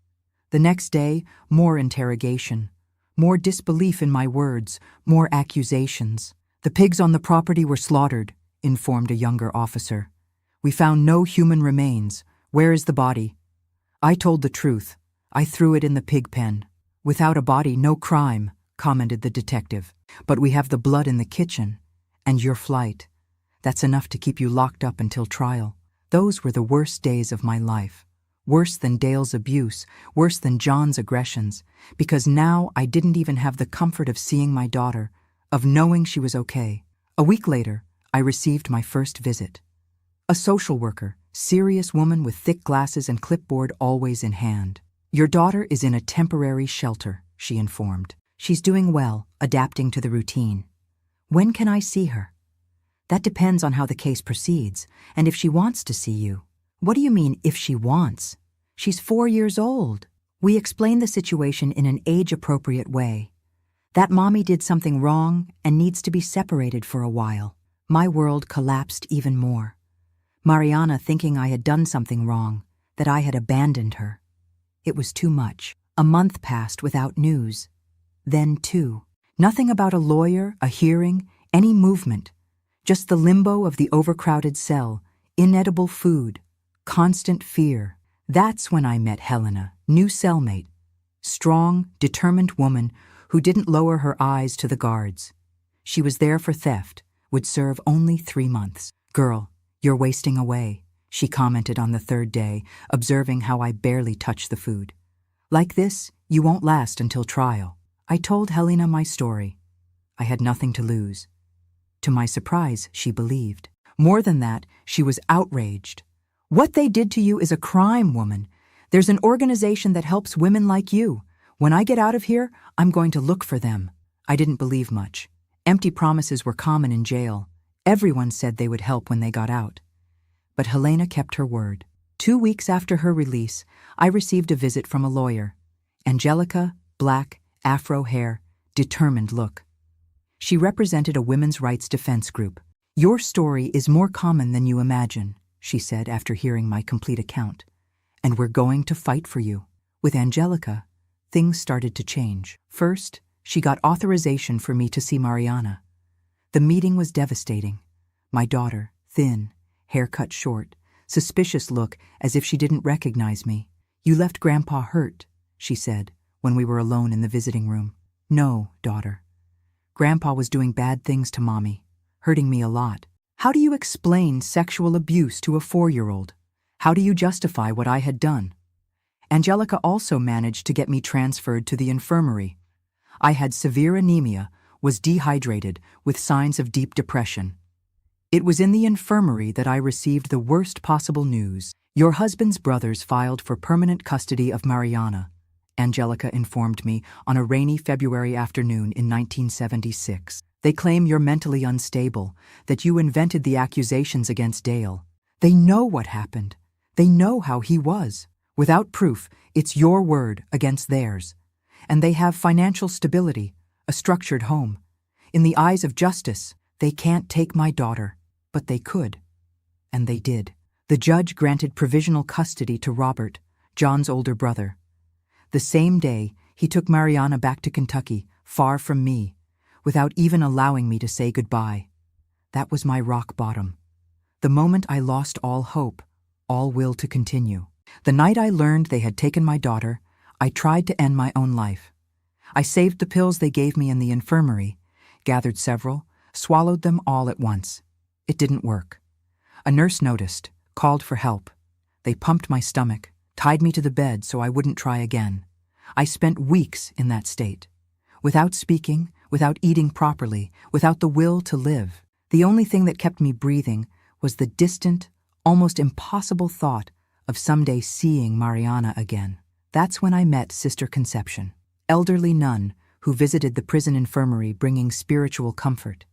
The next day, more interrogation, more disbelief in my words, more accusations. The pigs on the property were slaughtered, informed a younger officer. We found no human remains. Where is the body? I told the truth. I threw it in the pig pen. Without a body, no crime, commented the detective. But we have the blood in the kitchen, and your flight. That's enough to keep you locked up until trial. Those were the worst days of my life. Worse than Dale's abuse, worse than John's aggressions, because now I didn't even have the comfort of seeing my daughter, of knowing she was okay. A week later, I received my first visit. A social worker, serious woman with thick glasses and clipboard always in hand. Your daughter is in a temporary shelter, she informed. She's doing well, adapting to the routine. When can I see her? That depends on how the case proceeds, and if she wants to see you. What do you mean, if she wants? She's 4 years old. We explained the situation in an age-appropriate way. That mommy did something wrong and needs to be separated for a while. My world collapsed even more. Mariana thinking I had done something wrong, that I had abandoned her. It was too much. A month passed without news. Then 2. Nothing about a lawyer, a hearing, any movement. Just the limbo of the overcrowded cell, inedible food, constant fear. That's when I met Helena, new cellmate. Strong, determined woman who didn't lower her eyes to the guards. She was there for theft, would serve only 3 months. Girl, you're wasting away, she commented on the 3rd day, observing how I barely touched the food. Like this, you won't last until trial. I told Helena my story. I had nothing to lose. To my surprise, she believed. More than that, she was outraged. What they did to you is a crime, woman. There's an organization that helps women like you. When I get out of here, I'm going to look for them. I didn't believe much. Empty promises were common in jail. Everyone said they would help when they got out. But Helena kept her word. 2 weeks after her release, I received a visit from a lawyer. Angelica, black, afro hair, determined look. She represented a women's rights defense group. Your story is more common than you imagine, she said after hearing my complete account. And we're going to fight for you. With Angelica, things started to change. First, she got authorization for me to see Mariana. The meeting was devastating. My daughter, thin, hair cut short, suspicious look as if she didn't recognize me. You left Grandpa hurt, she said when we were alone in the visiting room. No, daughter. Grandpa was doing bad things to Mommy, hurting me a lot. How do you explain sexual abuse to a 4-year-old? How do you justify what I had done? Angelica also managed to get me transferred to the infirmary. I had severe anemia, was dehydrated, with signs of deep depression. It was in the infirmary that I received the worst possible news. Your husband's brothers filed for permanent custody of Mariana, Angelica informed me on a rainy February afternoon in 1976. They claim you're mentally unstable, that you invented the accusations against Dale. They know what happened. They know how he was. Without proof, it's your word against theirs. And they have financial stability, a structured home. In the eyes of justice, they can't take my daughter, but they could. And they did. The judge granted provisional custody to Robert, John's older brother. The same day, he took Mariana back to Kentucky, far from me, without even allowing me to say goodbye. That was my rock bottom. The moment I lost all hope, all will to continue. The night I learned they had taken my daughter, I tried to end my own life. I saved the pills they gave me in the infirmary, gathered several, swallowed them all at once. It didn't work. A nurse noticed, called for help. They pumped my stomach, tied me to the bed so I wouldn't try again. I spent weeks in that state, without speaking, without eating properly, without the will to live. The only thing that kept me breathing was the distant, almost impossible thought of someday seeing Mariana again. That's when I met Sister Conception, elderly nun who visited the prison infirmary bringing spiritual comfort.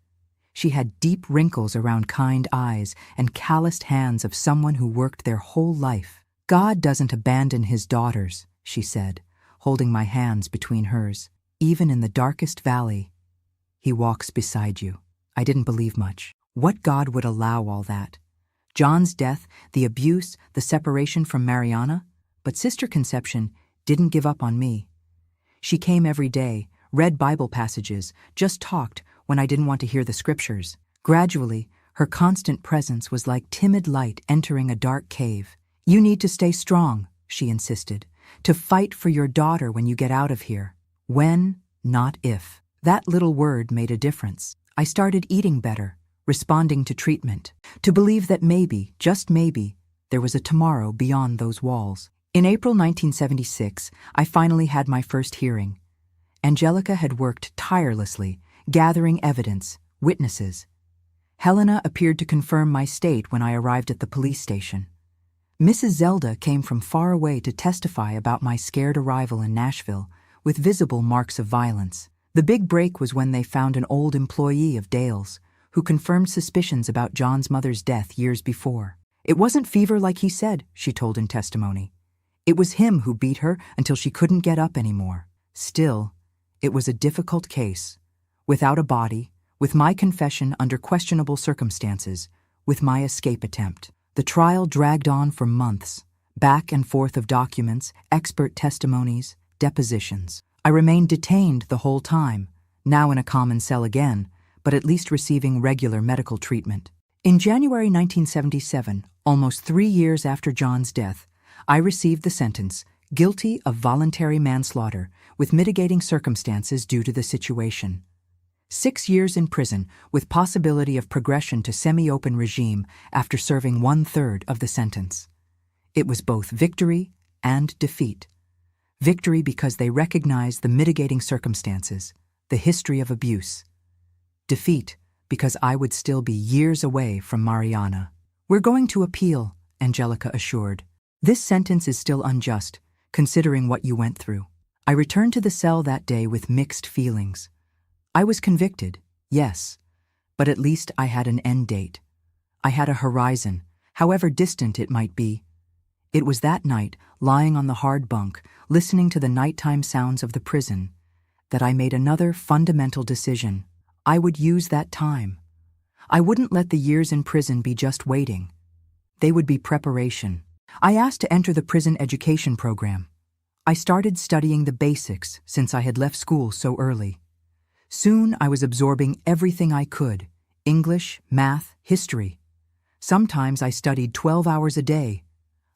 She had deep wrinkles around kind eyes and calloused hands of someone who worked their whole life. God doesn't abandon his daughters, she said, holding my hands between hers. Even in the darkest valley, he walks beside you. I didn't believe much. What God would allow all that? John's death, the abuse, the separation from Mariana? But Sister Conception didn't give up on me. She came every day, read Bible passages, just talked when I didn't want to hear the scriptures. Gradually, her constant presence was like timid light entering a dark cave. You need to stay strong, she insisted, to fight for your daughter when you get out of here. When, not if. That little word made a difference. I started eating better, responding to treatment, to believe that maybe, just maybe, there was a tomorrow beyond those walls. In April 1976, I finally had my first hearing. Angelica had worked tirelessly, gathering evidence, witnesses. Helena appeared to confirm my state when I arrived at the police station. Mrs. Zelda came from far away to testify about my scared arrival in Nashville, with visible marks of violence. The big break was when they found an old employee of Dale's, who confirmed suspicions about John's mother's death years before. It wasn't fever like he said, she told in testimony. It was him who beat her until she couldn't get up anymore. Still, it was a difficult case. Without a body, with my confession under questionable circumstances, with my escape attempt. The trial dragged on for months, back and forth of documents, expert testimonies, depositions. I remained detained the whole time, now in a common cell again, but at least receiving regular medical treatment. In January 1977, almost 3 years after John's death, I received the sentence, guilty of voluntary manslaughter with mitigating circumstances due to the situation. 6 years in prison with possibility of progression to semi-open regime after serving 1/3 of the sentence. It was both victory and defeat. Victory because they recognized the mitigating circumstances, the history of abuse. Defeat because I would still be years away from Mariana. We're going to appeal, Angelica assured. This sentence is still unjust, considering what you went through. I returned to the cell that day with mixed feelings. I was convicted, yes, but at least I had an end date. I had a horizon, however distant it might be. It was that night, lying on the hard bunk, listening to the nighttime sounds of the prison, that I made another fundamental decision. I would use that time. I wouldn't let the years in prison be just waiting. They would be preparation. I asked to enter the prison education program. I started studying the basics since I had left school so early. Soon I was absorbing everything I could: English, math, history. Sometimes I studied 12 hours a day.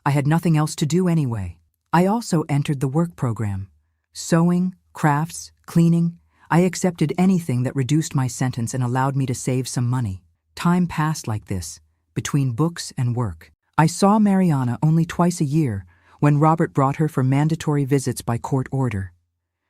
I had nothing else to do anyway. I also entered the work program. Sewing, crafts, cleaning. I accepted anything that reduced my sentence and allowed me to save some money. Time passed like this, between books and work. I saw Mariana only twice a year, when Robert brought her for mandatory visits by court order.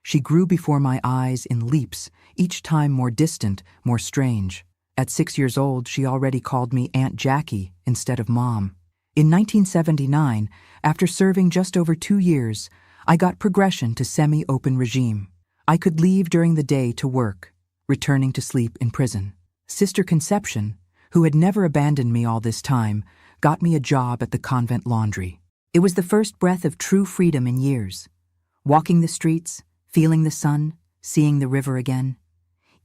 She grew before my eyes in leaps, each time more distant, more strange. At 6 years old, she already called me Aunt Jackie instead of Mom. In 1979, after serving just over 2 years, I got progression to semi-open regime. I could leave during the day to work, returning to sleep in prison. Sister Conception, who had never abandoned me all this time, got me a job at the convent laundry. It was the first breath of true freedom in years. Walking the streets, feeling the sun, seeing the river again.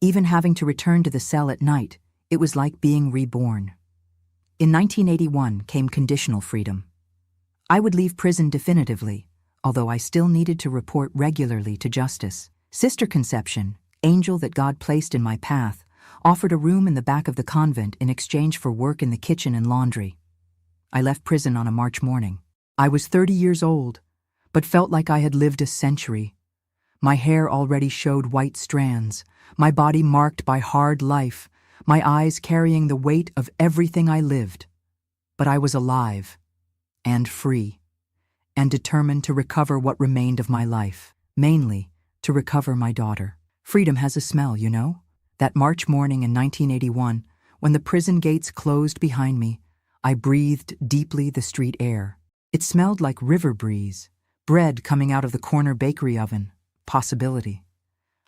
Even having to return to the cell at night, it was like being reborn. In 1981 came conditional freedom. I would leave prison definitively, although I still needed to report regularly to justice. Sister Conception, angel that God placed in my path, offered a room in the back of the convent in exchange for work in the kitchen and laundry. I left prison on a March morning. I was 30 years old, but felt like I had lived a century. My hair already showed white strands, my body marked by hard life, my eyes carrying the weight of everything I lived. But I was alive, and free, and determined to recover what remained of my life, mainly to recover my daughter. Freedom has a smell, you know? That March morning in 1981, when the prison gates closed behind me, I breathed deeply the street air. It smelled like river breeze, bread coming out of the corner bakery oven, possibility.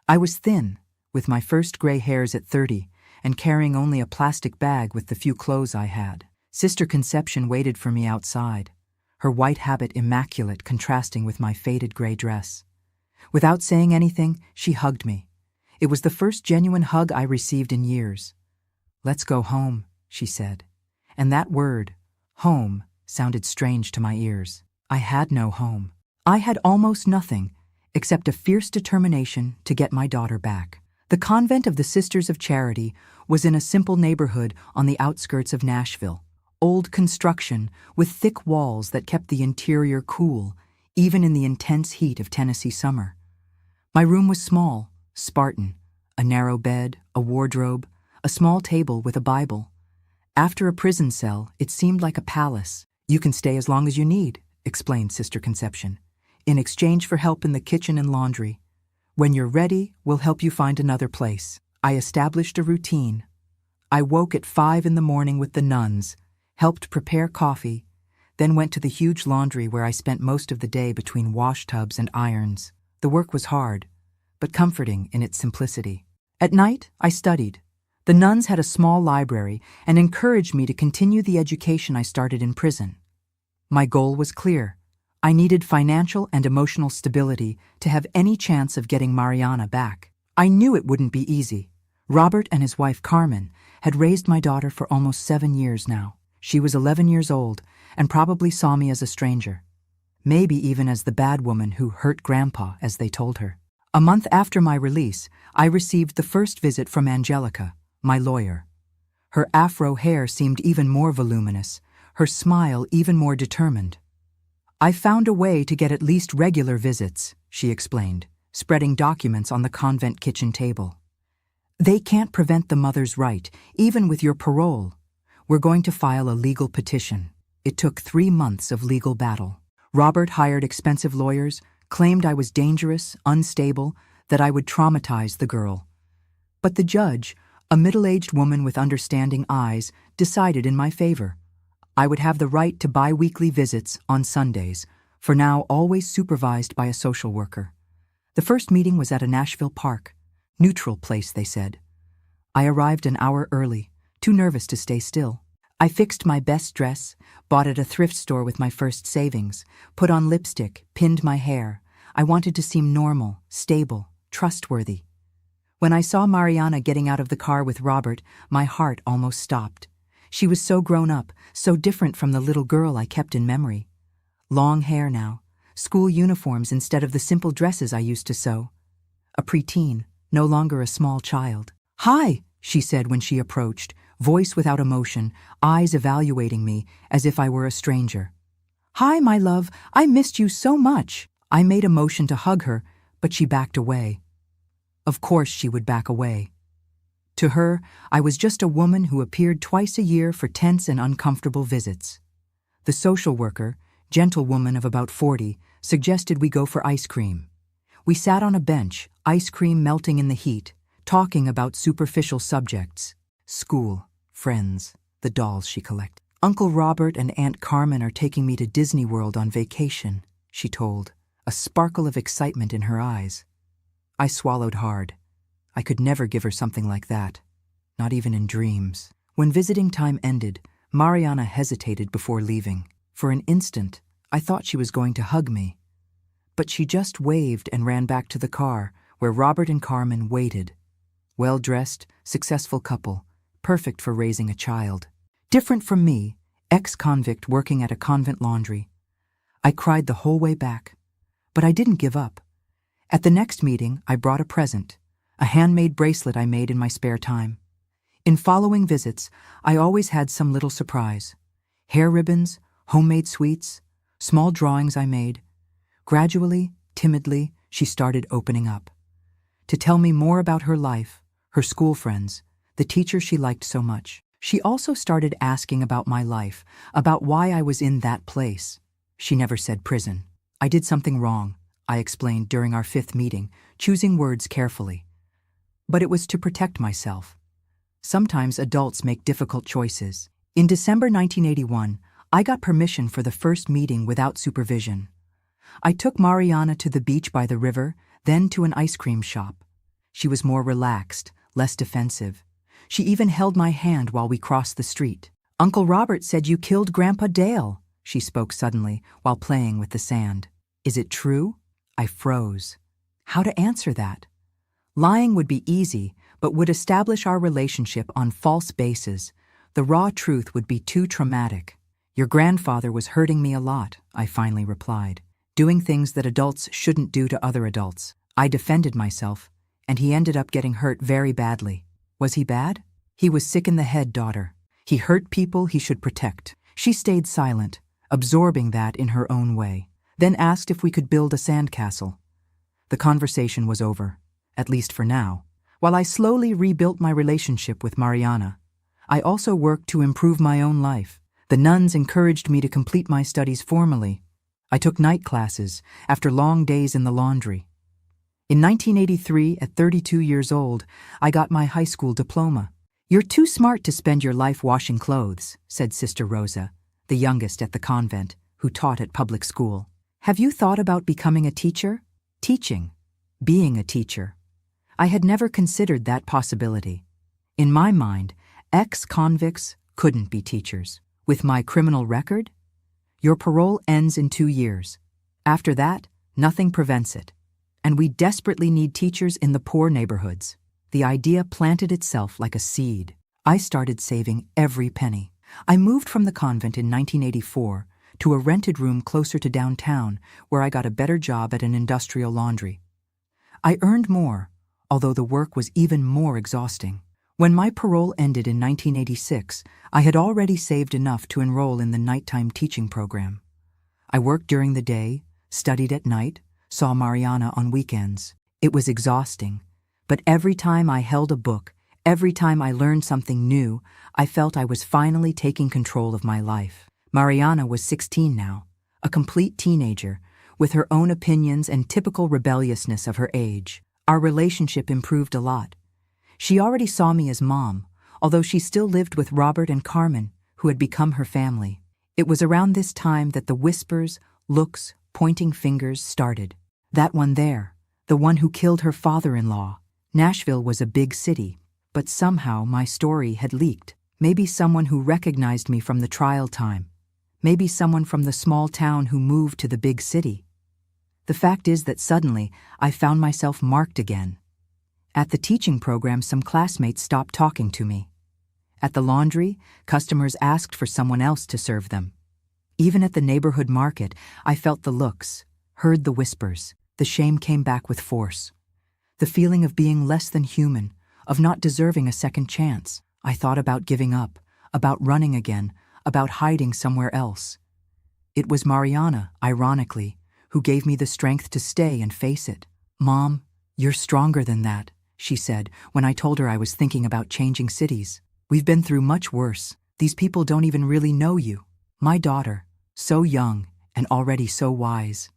I was thin, with my first gray hairs at 30, and carrying only a plastic bag with the few clothes I had. Sister Conception waited for me outside, her white habit immaculate contrasting with my faded gray dress. Without saying anything, she hugged me. It was the first genuine hug I received in years. "Let's go home," she said. And that word, home, sounded strange to my ears. I had no home. I had almost nothing, except a fierce determination to get my daughter back. The convent of the Sisters of Charity was in a simple neighborhood on the outskirts of Nashville. Old construction with thick walls that kept the interior cool, even in the intense heat of Tennessee summer. My room was small, Spartan, a narrow bed, a wardrobe, a small table with a Bible. After a prison cell, it seemed like a palace. "You can stay as long as you need," explained Sister Conception, "in exchange for help in the kitchen and laundry. When you're ready, we'll help you find another place." I established a routine. I woke at 5 in the morning with the nuns, helped prepare coffee, then went to the huge laundry where I spent most of the day between wash tubs and irons. The work was hard, but comforting in its simplicity. At night, I studied. The nuns had a small library and encouraged me to continue the education I started in prison. My goal was clear. I needed financial and emotional stability to have any chance of getting Mariana back. I knew it wouldn't be easy. Robert and his wife Carmen had raised my daughter for almost 7 years now. She was 11 years old and probably saw me as a stranger. Maybe even as the bad woman who hurt Grandpa, as they told her. A month after my release, I received the first visit from Angelica, my lawyer. Her afro hair seemed even more voluminous, her smile even more determined. "I found a way to get at least regular visits," she explained, spreading documents on the convent kitchen table. "They can't prevent the mother's right, even with your parole. We're going to file a legal petition." It took 3 months of legal battle. Robert hired expensive lawyers, claimed I was dangerous, unstable, that I would traumatize the girl. But the judge, a middle-aged woman with understanding eyes, decided in my favor. I would have the right to bi-weekly visits on Sundays, for now always supervised by a social worker. The first meeting was at a Nashville park. Neutral place, they said. I arrived an hour early, too nervous to stay still. I fixed my best dress, bought at a thrift store with my first savings, put on lipstick, pinned my hair. I wanted to seem normal, stable, trustworthy. When I saw Mariana getting out of the car with Robert, my heart almost stopped. She was so grown up, so different from the little girl I kept in memory. Long hair now, school uniforms instead of the simple dresses I used to sew. A preteen, no longer a small child. "Hi," she said when she approached, voice without emotion, eyes evaluating me as if I were a stranger. "Hi, my love, I missed you so much." I made a motion to hug her, but she backed away. Of course she would back away. To her, I was just a woman who appeared twice a year for tense and uncomfortable visits. The social worker, gentlewoman of about 40, suggested we go for ice cream. We sat on a bench, ice cream melting in the heat, talking about superficial subjects. School, friends, the dolls she collected. "Uncle Robert and Aunt Carmen are taking me to Disney World on vacation," she told, a sparkle of excitement in her eyes. I swallowed hard. I could never give her something like that, not even in dreams. When visiting time ended, Mariana hesitated before leaving. For an instant, I thought she was going to hug me. But she just waved and ran back to the car, where Robert and Carmen waited. Well-dressed, successful couple, perfect for raising a child. Different from me, ex-convict working at a convent laundry. I cried the whole way back. But I didn't give up. At the next meeting, I brought a present, a handmade bracelet I made in my spare time. In following visits, I always had some little surprise. Hair ribbons, homemade sweets, small drawings I made. Gradually, timidly, she started opening up. To tell me more about her life, her school friends, the teacher she liked so much. She also started asking about my life, about why I was in that place. She never said prison. I did something wrong, I explained during our 5th meeting, choosing words carefully. But it was to protect myself. Sometimes adults make difficult choices. In December 1981, I got permission for the first meeting without supervision. I took Mariana to the beach by the river, then to an ice cream shop. She was more relaxed, less defensive. She even held my hand while we crossed the street. "Uncle Robert said you killed Grandpa Dale," she spoke suddenly while playing with the sand. "Is it true?" I froze. How to answer that? Lying would be easy, but would establish our relationship on false bases. The raw truth would be too traumatic. Your grandfather was hurting me a lot, I finally replied, doing things that adults shouldn't do to other adults. I defended myself, and he ended up getting hurt very badly. Was he bad? He was sick in the head, daughter. He hurt people he should protect. She stayed silent, absorbing that in her own way, then asked if we could build a sandcastle. The conversation was over, at least for now. While I slowly rebuilt my relationship with Mariana, I also worked to improve my own life. The nuns encouraged me to complete my studies formally. I took night classes after long days in the laundry. In 1983, at 32 years old, I got my high school diploma. "You're too smart to spend your life washing clothes," said Sister Rosa, the youngest at the convent, who taught at public school. "Have you thought about becoming a teacher?" Teaching. Being a teacher. I had never considered that possibility. In my mind, ex-convicts couldn't be teachers. With my criminal record? Your parole ends in 2 years. After that, nothing prevents it. And we desperately need teachers in the poor neighborhoods. The idea planted itself like a seed. I started saving every penny. I moved from the convent in 1984 to a rented room closer to downtown, where I got a better job at an industrial laundry. I earned more, although the work was even more exhausting. When my parole ended in 1986, I had already saved enough to enroll in the nighttime teaching program. I worked during the day, studied at night, saw Mariana on weekends. It was exhausting, but every time I held a book, every time I learned something new, I felt I was finally taking control of my life. Mariana was 16 now, a complete teenager, with her own opinions and typical rebelliousness of her age. Our relationship improved a lot. She already saw me as mom, although she still lived with Robert and Carmen, who had become her family. It was around this time that the whispers, looks, pointing fingers started. That one there, the one who killed her father-in-law. Nashville was a big city, but somehow my story had leaked. Maybe someone who recognized me from the trial time. Maybe someone from the small town who moved to the big city. The fact is that suddenly I found myself marked again. At the teaching program, some classmates stopped talking to me. At the laundry, customers asked for someone else to serve them. Even at the neighborhood market, I felt the looks, heard the whispers. The shame came back with force. The feeling of being less than human, of not deserving a second chance. I thought about giving up, about running again, about hiding somewhere else. It was Mariana, ironically, who gave me the strength to stay and face it. "Mom, you're stronger than that," she said when I told her I was thinking about changing cities. "We've been through much worse. These people don't even really know you." My daughter, so young and already so wise.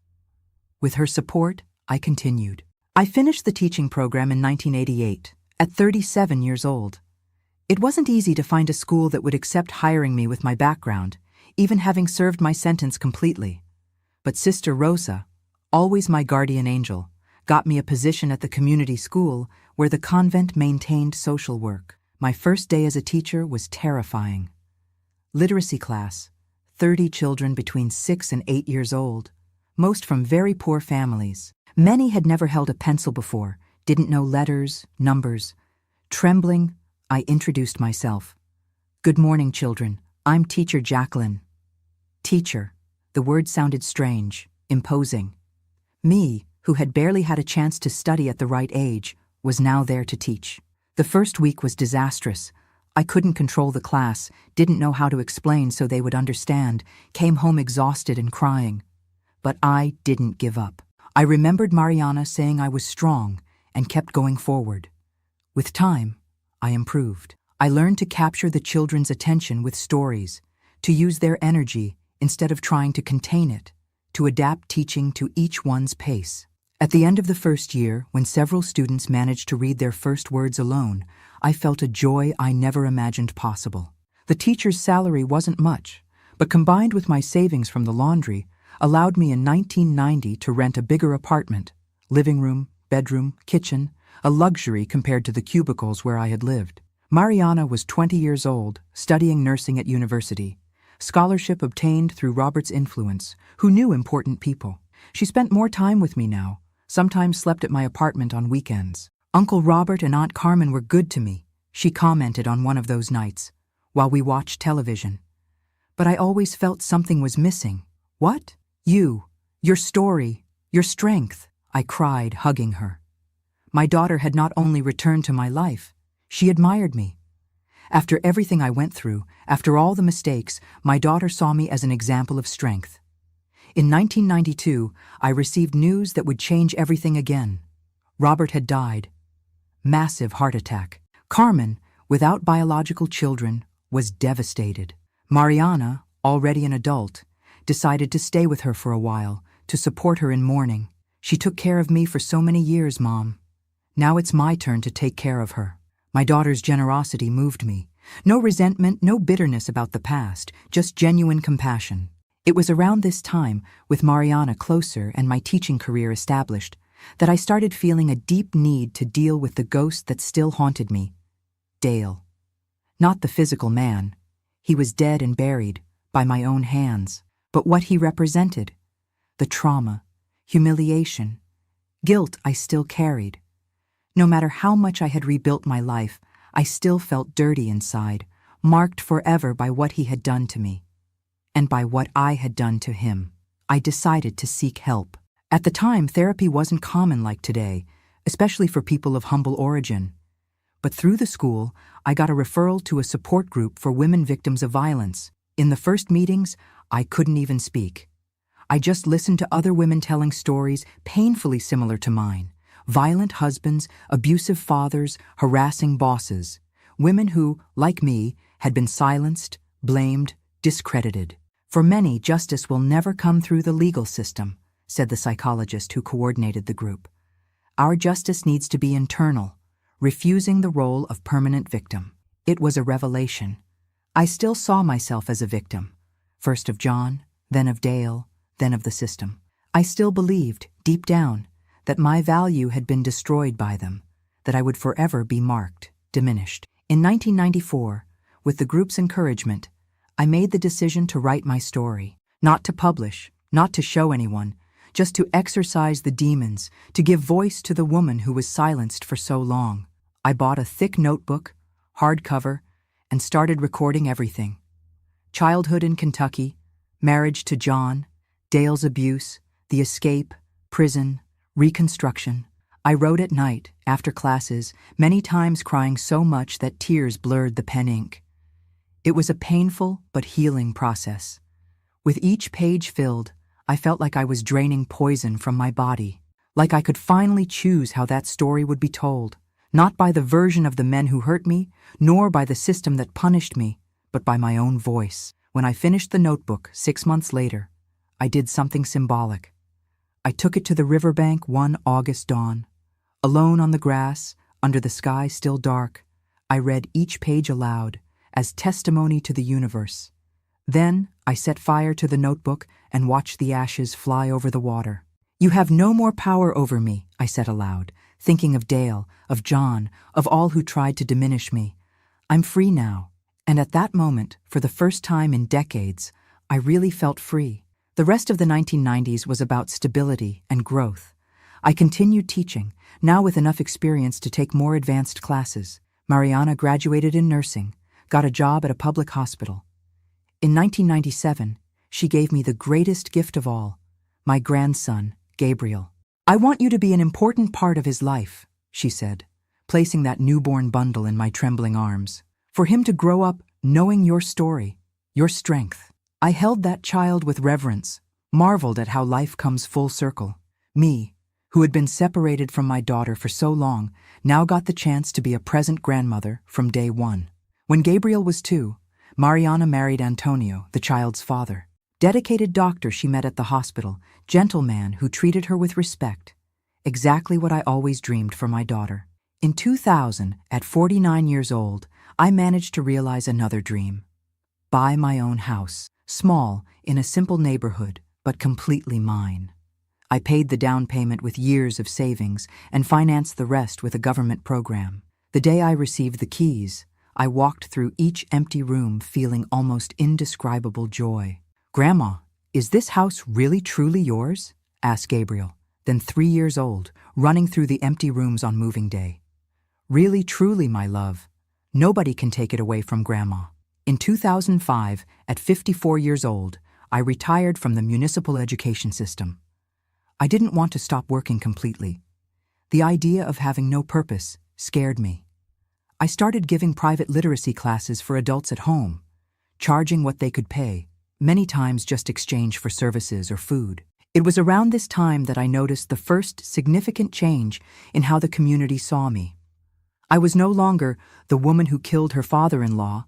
With her support, I continued. I finished the teaching program in 1988, at 37 years old. It wasn't easy to find a school that would accept hiring me with my background, even having served my sentence completely. But Sister Rosa, always my guardian angel, got me a position at the community school where the convent maintained social work. My first day as a teacher was terrifying. Literacy class, 30 children between 6 and 8 years old, most from very poor families. Many had never held a pencil before, didn't know letters, numbers. Trembling, I introduced myself. "Good morning, children. I'm Teacher Jacqueline." Teacher. The word sounded strange, imposing. Me, who had barely had a chance to study at the right age, was now there to teach. The first week was disastrous. I couldn't control the class, didn't know how to explain so they would understand, came home exhausted and crying. But I didn't give up. I remembered Mariana saying I was strong and kept going forward. With time, I improved. I learned to capture the children's attention with stories, to use their energy instead of trying to contain it, to adapt teaching to each one's pace. At the end of the first year, when several students managed to read their first words alone, I felt a joy I never imagined possible. The teacher's salary wasn't much, but combined with my savings from the laundry, allowed me in 1990 to rent a bigger apartment, living room, bedroom, kitchen, a luxury compared to the cubicles where I had lived. Mariana was 20 years old, studying nursing at university. Scholarship obtained through Robert's influence, who knew important people. She spent more time with me now, sometimes slept at my apartment on weekends. Uncle Robert and Aunt Carmen were good to me, she commented on one of those nights, while we watched television. But I always felt something was missing. What? You, your story, your strength, I cried, hugging her. My daughter had not only returned to my life, she admired me. After everything I went through, after all the mistakes, my daughter saw me as an example of strength. In 1992, I received news that would change everything again. Robert had died. Massive heart attack. Carmen, without biological children, was devastated. Mariana, already an adult, decided to stay with her for a while, to support her in mourning. She took care of me for so many years, Mom. Now it's my turn to take care of her. My daughter's generosity moved me. No resentment, no bitterness about the past, just genuine compassion. It was around this time, with Mariana closer and my teaching career established, that I started feeling a deep need to deal with the ghost that still haunted me. Dale. Not the physical man. He was dead and buried, by my own hands. But what he represented. The trauma, humiliation, guilt I still carried. No matter how much I had rebuilt my life, I still felt dirty inside, marked forever by what he had done to me. And by what I had done to him. I decided to seek help. At the time, therapy wasn't common like today, especially for people of humble origin. But through the school, I got a referral to a support group for women victims of violence. In the first meetings, I couldn't even speak. I just listened to other women telling stories painfully similar to mine. Violent husbands, abusive fathers, harassing bosses. Women who, like me, had been silenced, blamed, discredited. For many, justice will never come through the legal system, said the psychologist who coordinated the group. Our justice needs to be internal, refusing the role of permanent victim. It was a revelation. I still saw myself as a victim, first of John, then of Dale, then of the system. I still believed, deep down, that my value had been destroyed by them, that I would forever be marked, diminished. In 1994, with the group's encouragement, I made the decision to write my story, not to publish, not to show anyone, just to exorcise the demons, to give voice to the woman who was silenced for so long. I bought a thick notebook, hardcover, and started recording everything. Childhood in Kentucky, marriage to John, Dale's abuse, the escape, prison, reconstruction. I wrote at night, after classes, many times crying so much that tears blurred the pen ink. It was a painful but healing process. With each page filled, I felt like I was draining poison from my body, like I could finally choose how that story would be told, not by the version of the men who hurt me, nor by the system that punished me, but by my own voice. When I finished the notebook 6 months later, I did something symbolic. I took it to the riverbank one August dawn. Alone on the grass, under the sky still dark, I read each page aloud, as testimony to the universe. Then I set fire to the notebook and watched the ashes fly over the water. You have no more power over me, I said aloud, thinking of Dale, of John, of all who tried to diminish me. I'm free now. And at that moment, for the first time in decades, I really felt free. The rest of the 1990s was about stability and growth. I continued teaching, now with enough experience to take more advanced classes. Mariana graduated in nursing, got a job at a public hospital. In 1997, she gave me the greatest gift of all, my grandson, Gabriel. I want you to be an important part of his life, she said, placing that newborn bundle in my trembling arms. For him to grow up knowing your story, your strength. I held that child with reverence, marveled at how life comes full circle. Me, who had been separated from my daughter for so long, now got the chance to be a present grandmother from day one. When Gabriel was 2, Mariana married Antonio, the child's father. Dedicated doctor she met at the hospital, gentleman who treated her with respect. Exactly what I always dreamed for my daughter. In 2000, at 49 years old, I managed to realize another dream. Buy my own house, small, in a simple neighborhood, but completely mine. I paid the down payment with years of savings and financed the rest with a government program. The day I received the keys, I walked through each empty room feeling almost indescribable joy. "Grandma, is this house really truly yours?" asked Gabriel, then 3 years old, running through the empty rooms on moving day. Really, truly, my love, nobody can take it away from Grandma. In 2005, at 54 years old, I retired from the municipal education system. I didn't want to stop working completely. The idea of having no purpose scared me. I started giving private literacy classes for adults at home, charging what they could pay, many times just exchange for services or food. It was around this time that I noticed the first significant change in how the community saw me. I was no longer the woman who killed her father-in-law,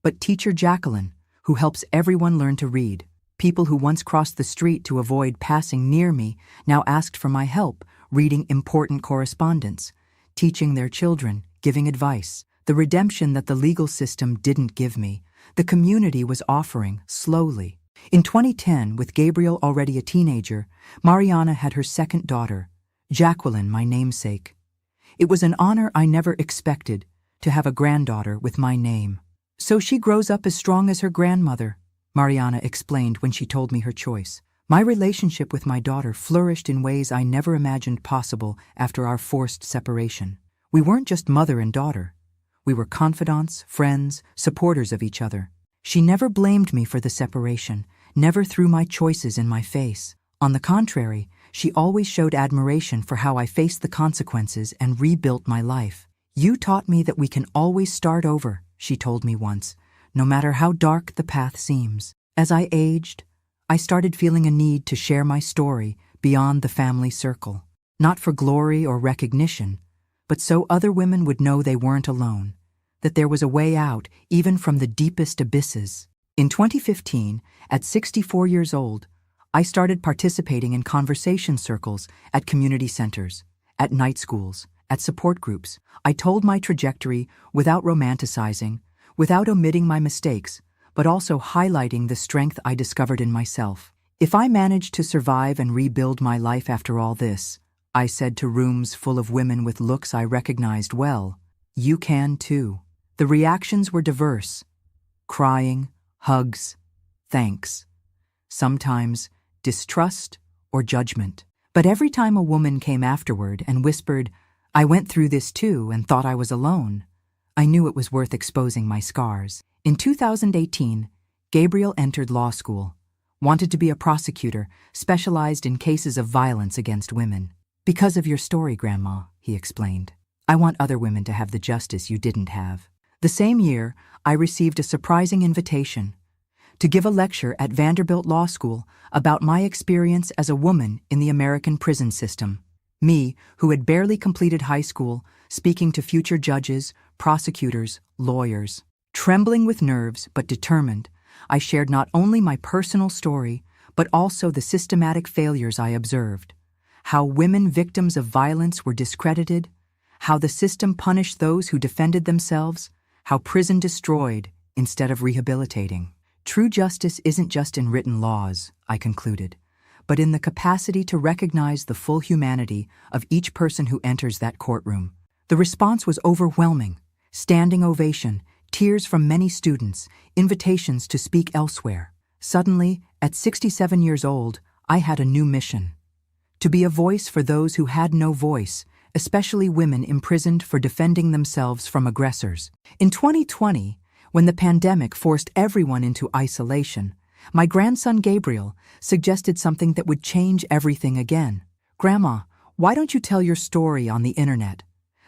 but teacher Jacqueline, who helps everyone learn to read. People who once crossed the street to avoid passing near me now asked for my help, reading important correspondence, teaching their children, giving advice. The redemption that the legal system didn't give me, the community was offering, slowly. In 2010, with Gabriel already a teenager, Mariana had her second daughter, Jacqueline, my namesake. It was an honor I never expected, to have a granddaughter with my name. So she grows up as strong as her grandmother, Mariana explained when she told me her choice. My relationship with my daughter flourished in ways I never imagined possible after our forced separation. We weren't just mother and daughter. We were confidants, friends, supporters of each other. She never blamed me for the separation, never threw my choices in my face. On the contrary, she always showed admiration for how I faced the consequences and rebuilt my life. You taught me that we can always start over, she told me once, no matter how dark the path seems. As I aged, I started feeling a need to share my story beyond the family circle, not for glory or recognition, but so other women would know they weren't alone, that there was a way out even from the deepest abysses. In 2015, at 64 years old, I started participating in conversation circles at community centers, at night schools, at support groups. I told my trajectory without romanticizing, without omitting my mistakes, but also highlighting the strength I discovered in myself. If I managed to survive and rebuild my life after all this, I said to rooms full of women with looks I recognized well, you can too. The reactions were diverse. Crying, hugs, thanks. Sometimes distrust or judgment. But every time a woman came afterward and whispered, I went through this too and thought I was alone, I knew it was worth exposing my scars. In 2018, Gabriel entered law school, wanted to be a prosecutor, specialized in cases of violence against women. Because of your story, Grandma, he explained. I want other women to have the justice you didn't have. The same year, I received a surprising invitation to give a lecture at Vanderbilt Law School about my experience as a woman in the American prison system. Me, who had barely completed high school, speaking to future judges, prosecutors, lawyers. Trembling with nerves but determined, I shared not only my personal story, but also the systematic failures I observed. How women victims of violence were discredited, how the system punished those who defended themselves, how prison destroyed instead of rehabilitating. True justice isn't just in written laws, I concluded, but in the capacity to recognize the full humanity of each person who enters that courtroom. The response was overwhelming. Standing ovation, tears from many students, invitations to speak elsewhere. Suddenly, at 67 years old, I had a new mission. To be a voice for those who had no voice, especially women imprisoned for defending themselves from aggressors. In 2020, when the pandemic forced everyone into isolation, my grandson Gabriel suggested something that would change everything again. Grandma, why don't you tell your story on the internet?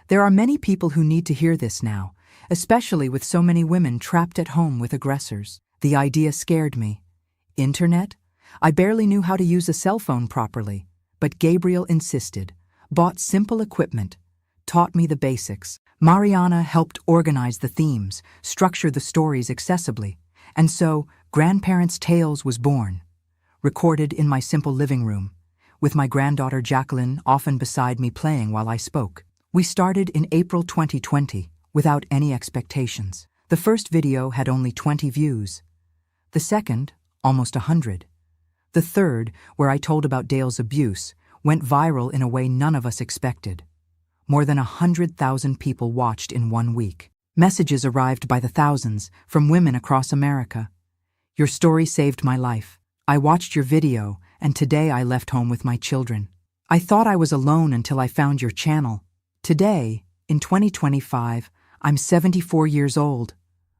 There are many people who need to hear this now, especially with so many women trapped at home with aggressors. The idea scared me. Internet? I barely knew how to use a cell phone properly, but Gabriel insisted, bought simple equipment, taught me the basics. Mariana helped organize the themes, structure the stories accessibly, and so Grandparents' Tales was born, recorded in my simple living room, with my granddaughter Jacqueline often beside me playing while I spoke. We started in April 2020, without any expectations. The first video had only 20 views. The second, almost 100. The third, where I told about Dale's abuse, went viral in a way none of us expected. More than 100,000 people watched in 1 week. Messages arrived by the thousands from women across America. Your story saved my life. I watched your video, and today I left home with my children. I thought I was alone until I found your channel. Today, in 2025, I'm 74 years old.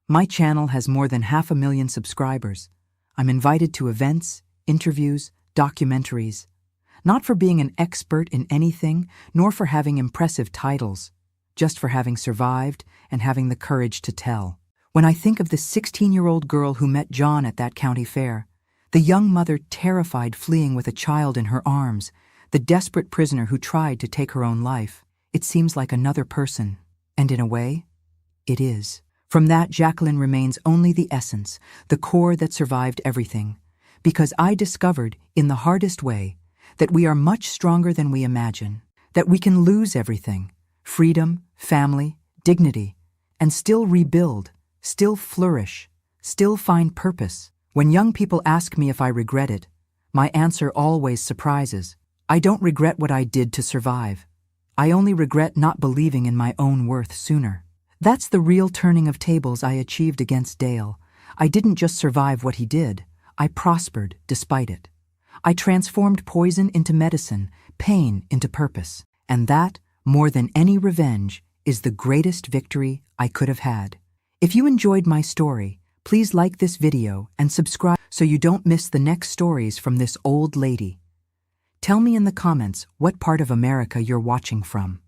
My channel has more than 500,000 subscribers. I'm invited to events, interviews, documentaries. Not for being an expert in anything, nor for having impressive titles, just for having survived and having the courage to tell. When I think of the 16-year-old girl who met John at that county fair, the young mother terrified fleeing with a child in her arms, the desperate prisoner who tried to take her own life, it seems like another person. And in a way, it is. From that, Jacqueline remains only the essence, the core that survived everything. Because I discovered, in the hardest way, that we are much stronger than we imagine, that we can lose everything, freedom, family, dignity, and still rebuild, still flourish, still find purpose. When young people ask me if I regret it, my answer always surprises. I don't regret what I did to survive. I only regret not believing in my own worth sooner. That's the real turning of tables I achieved against Dale. I didn't just survive what he did, I prospered despite it. I transformed poison into medicine, pain into purpose. And that, more than any revenge, is the greatest victory I could have had. If you enjoyed my story, please like this video and subscribe so you don't miss the next stories from this old lady. Tell me in the comments what part of America you're watching from.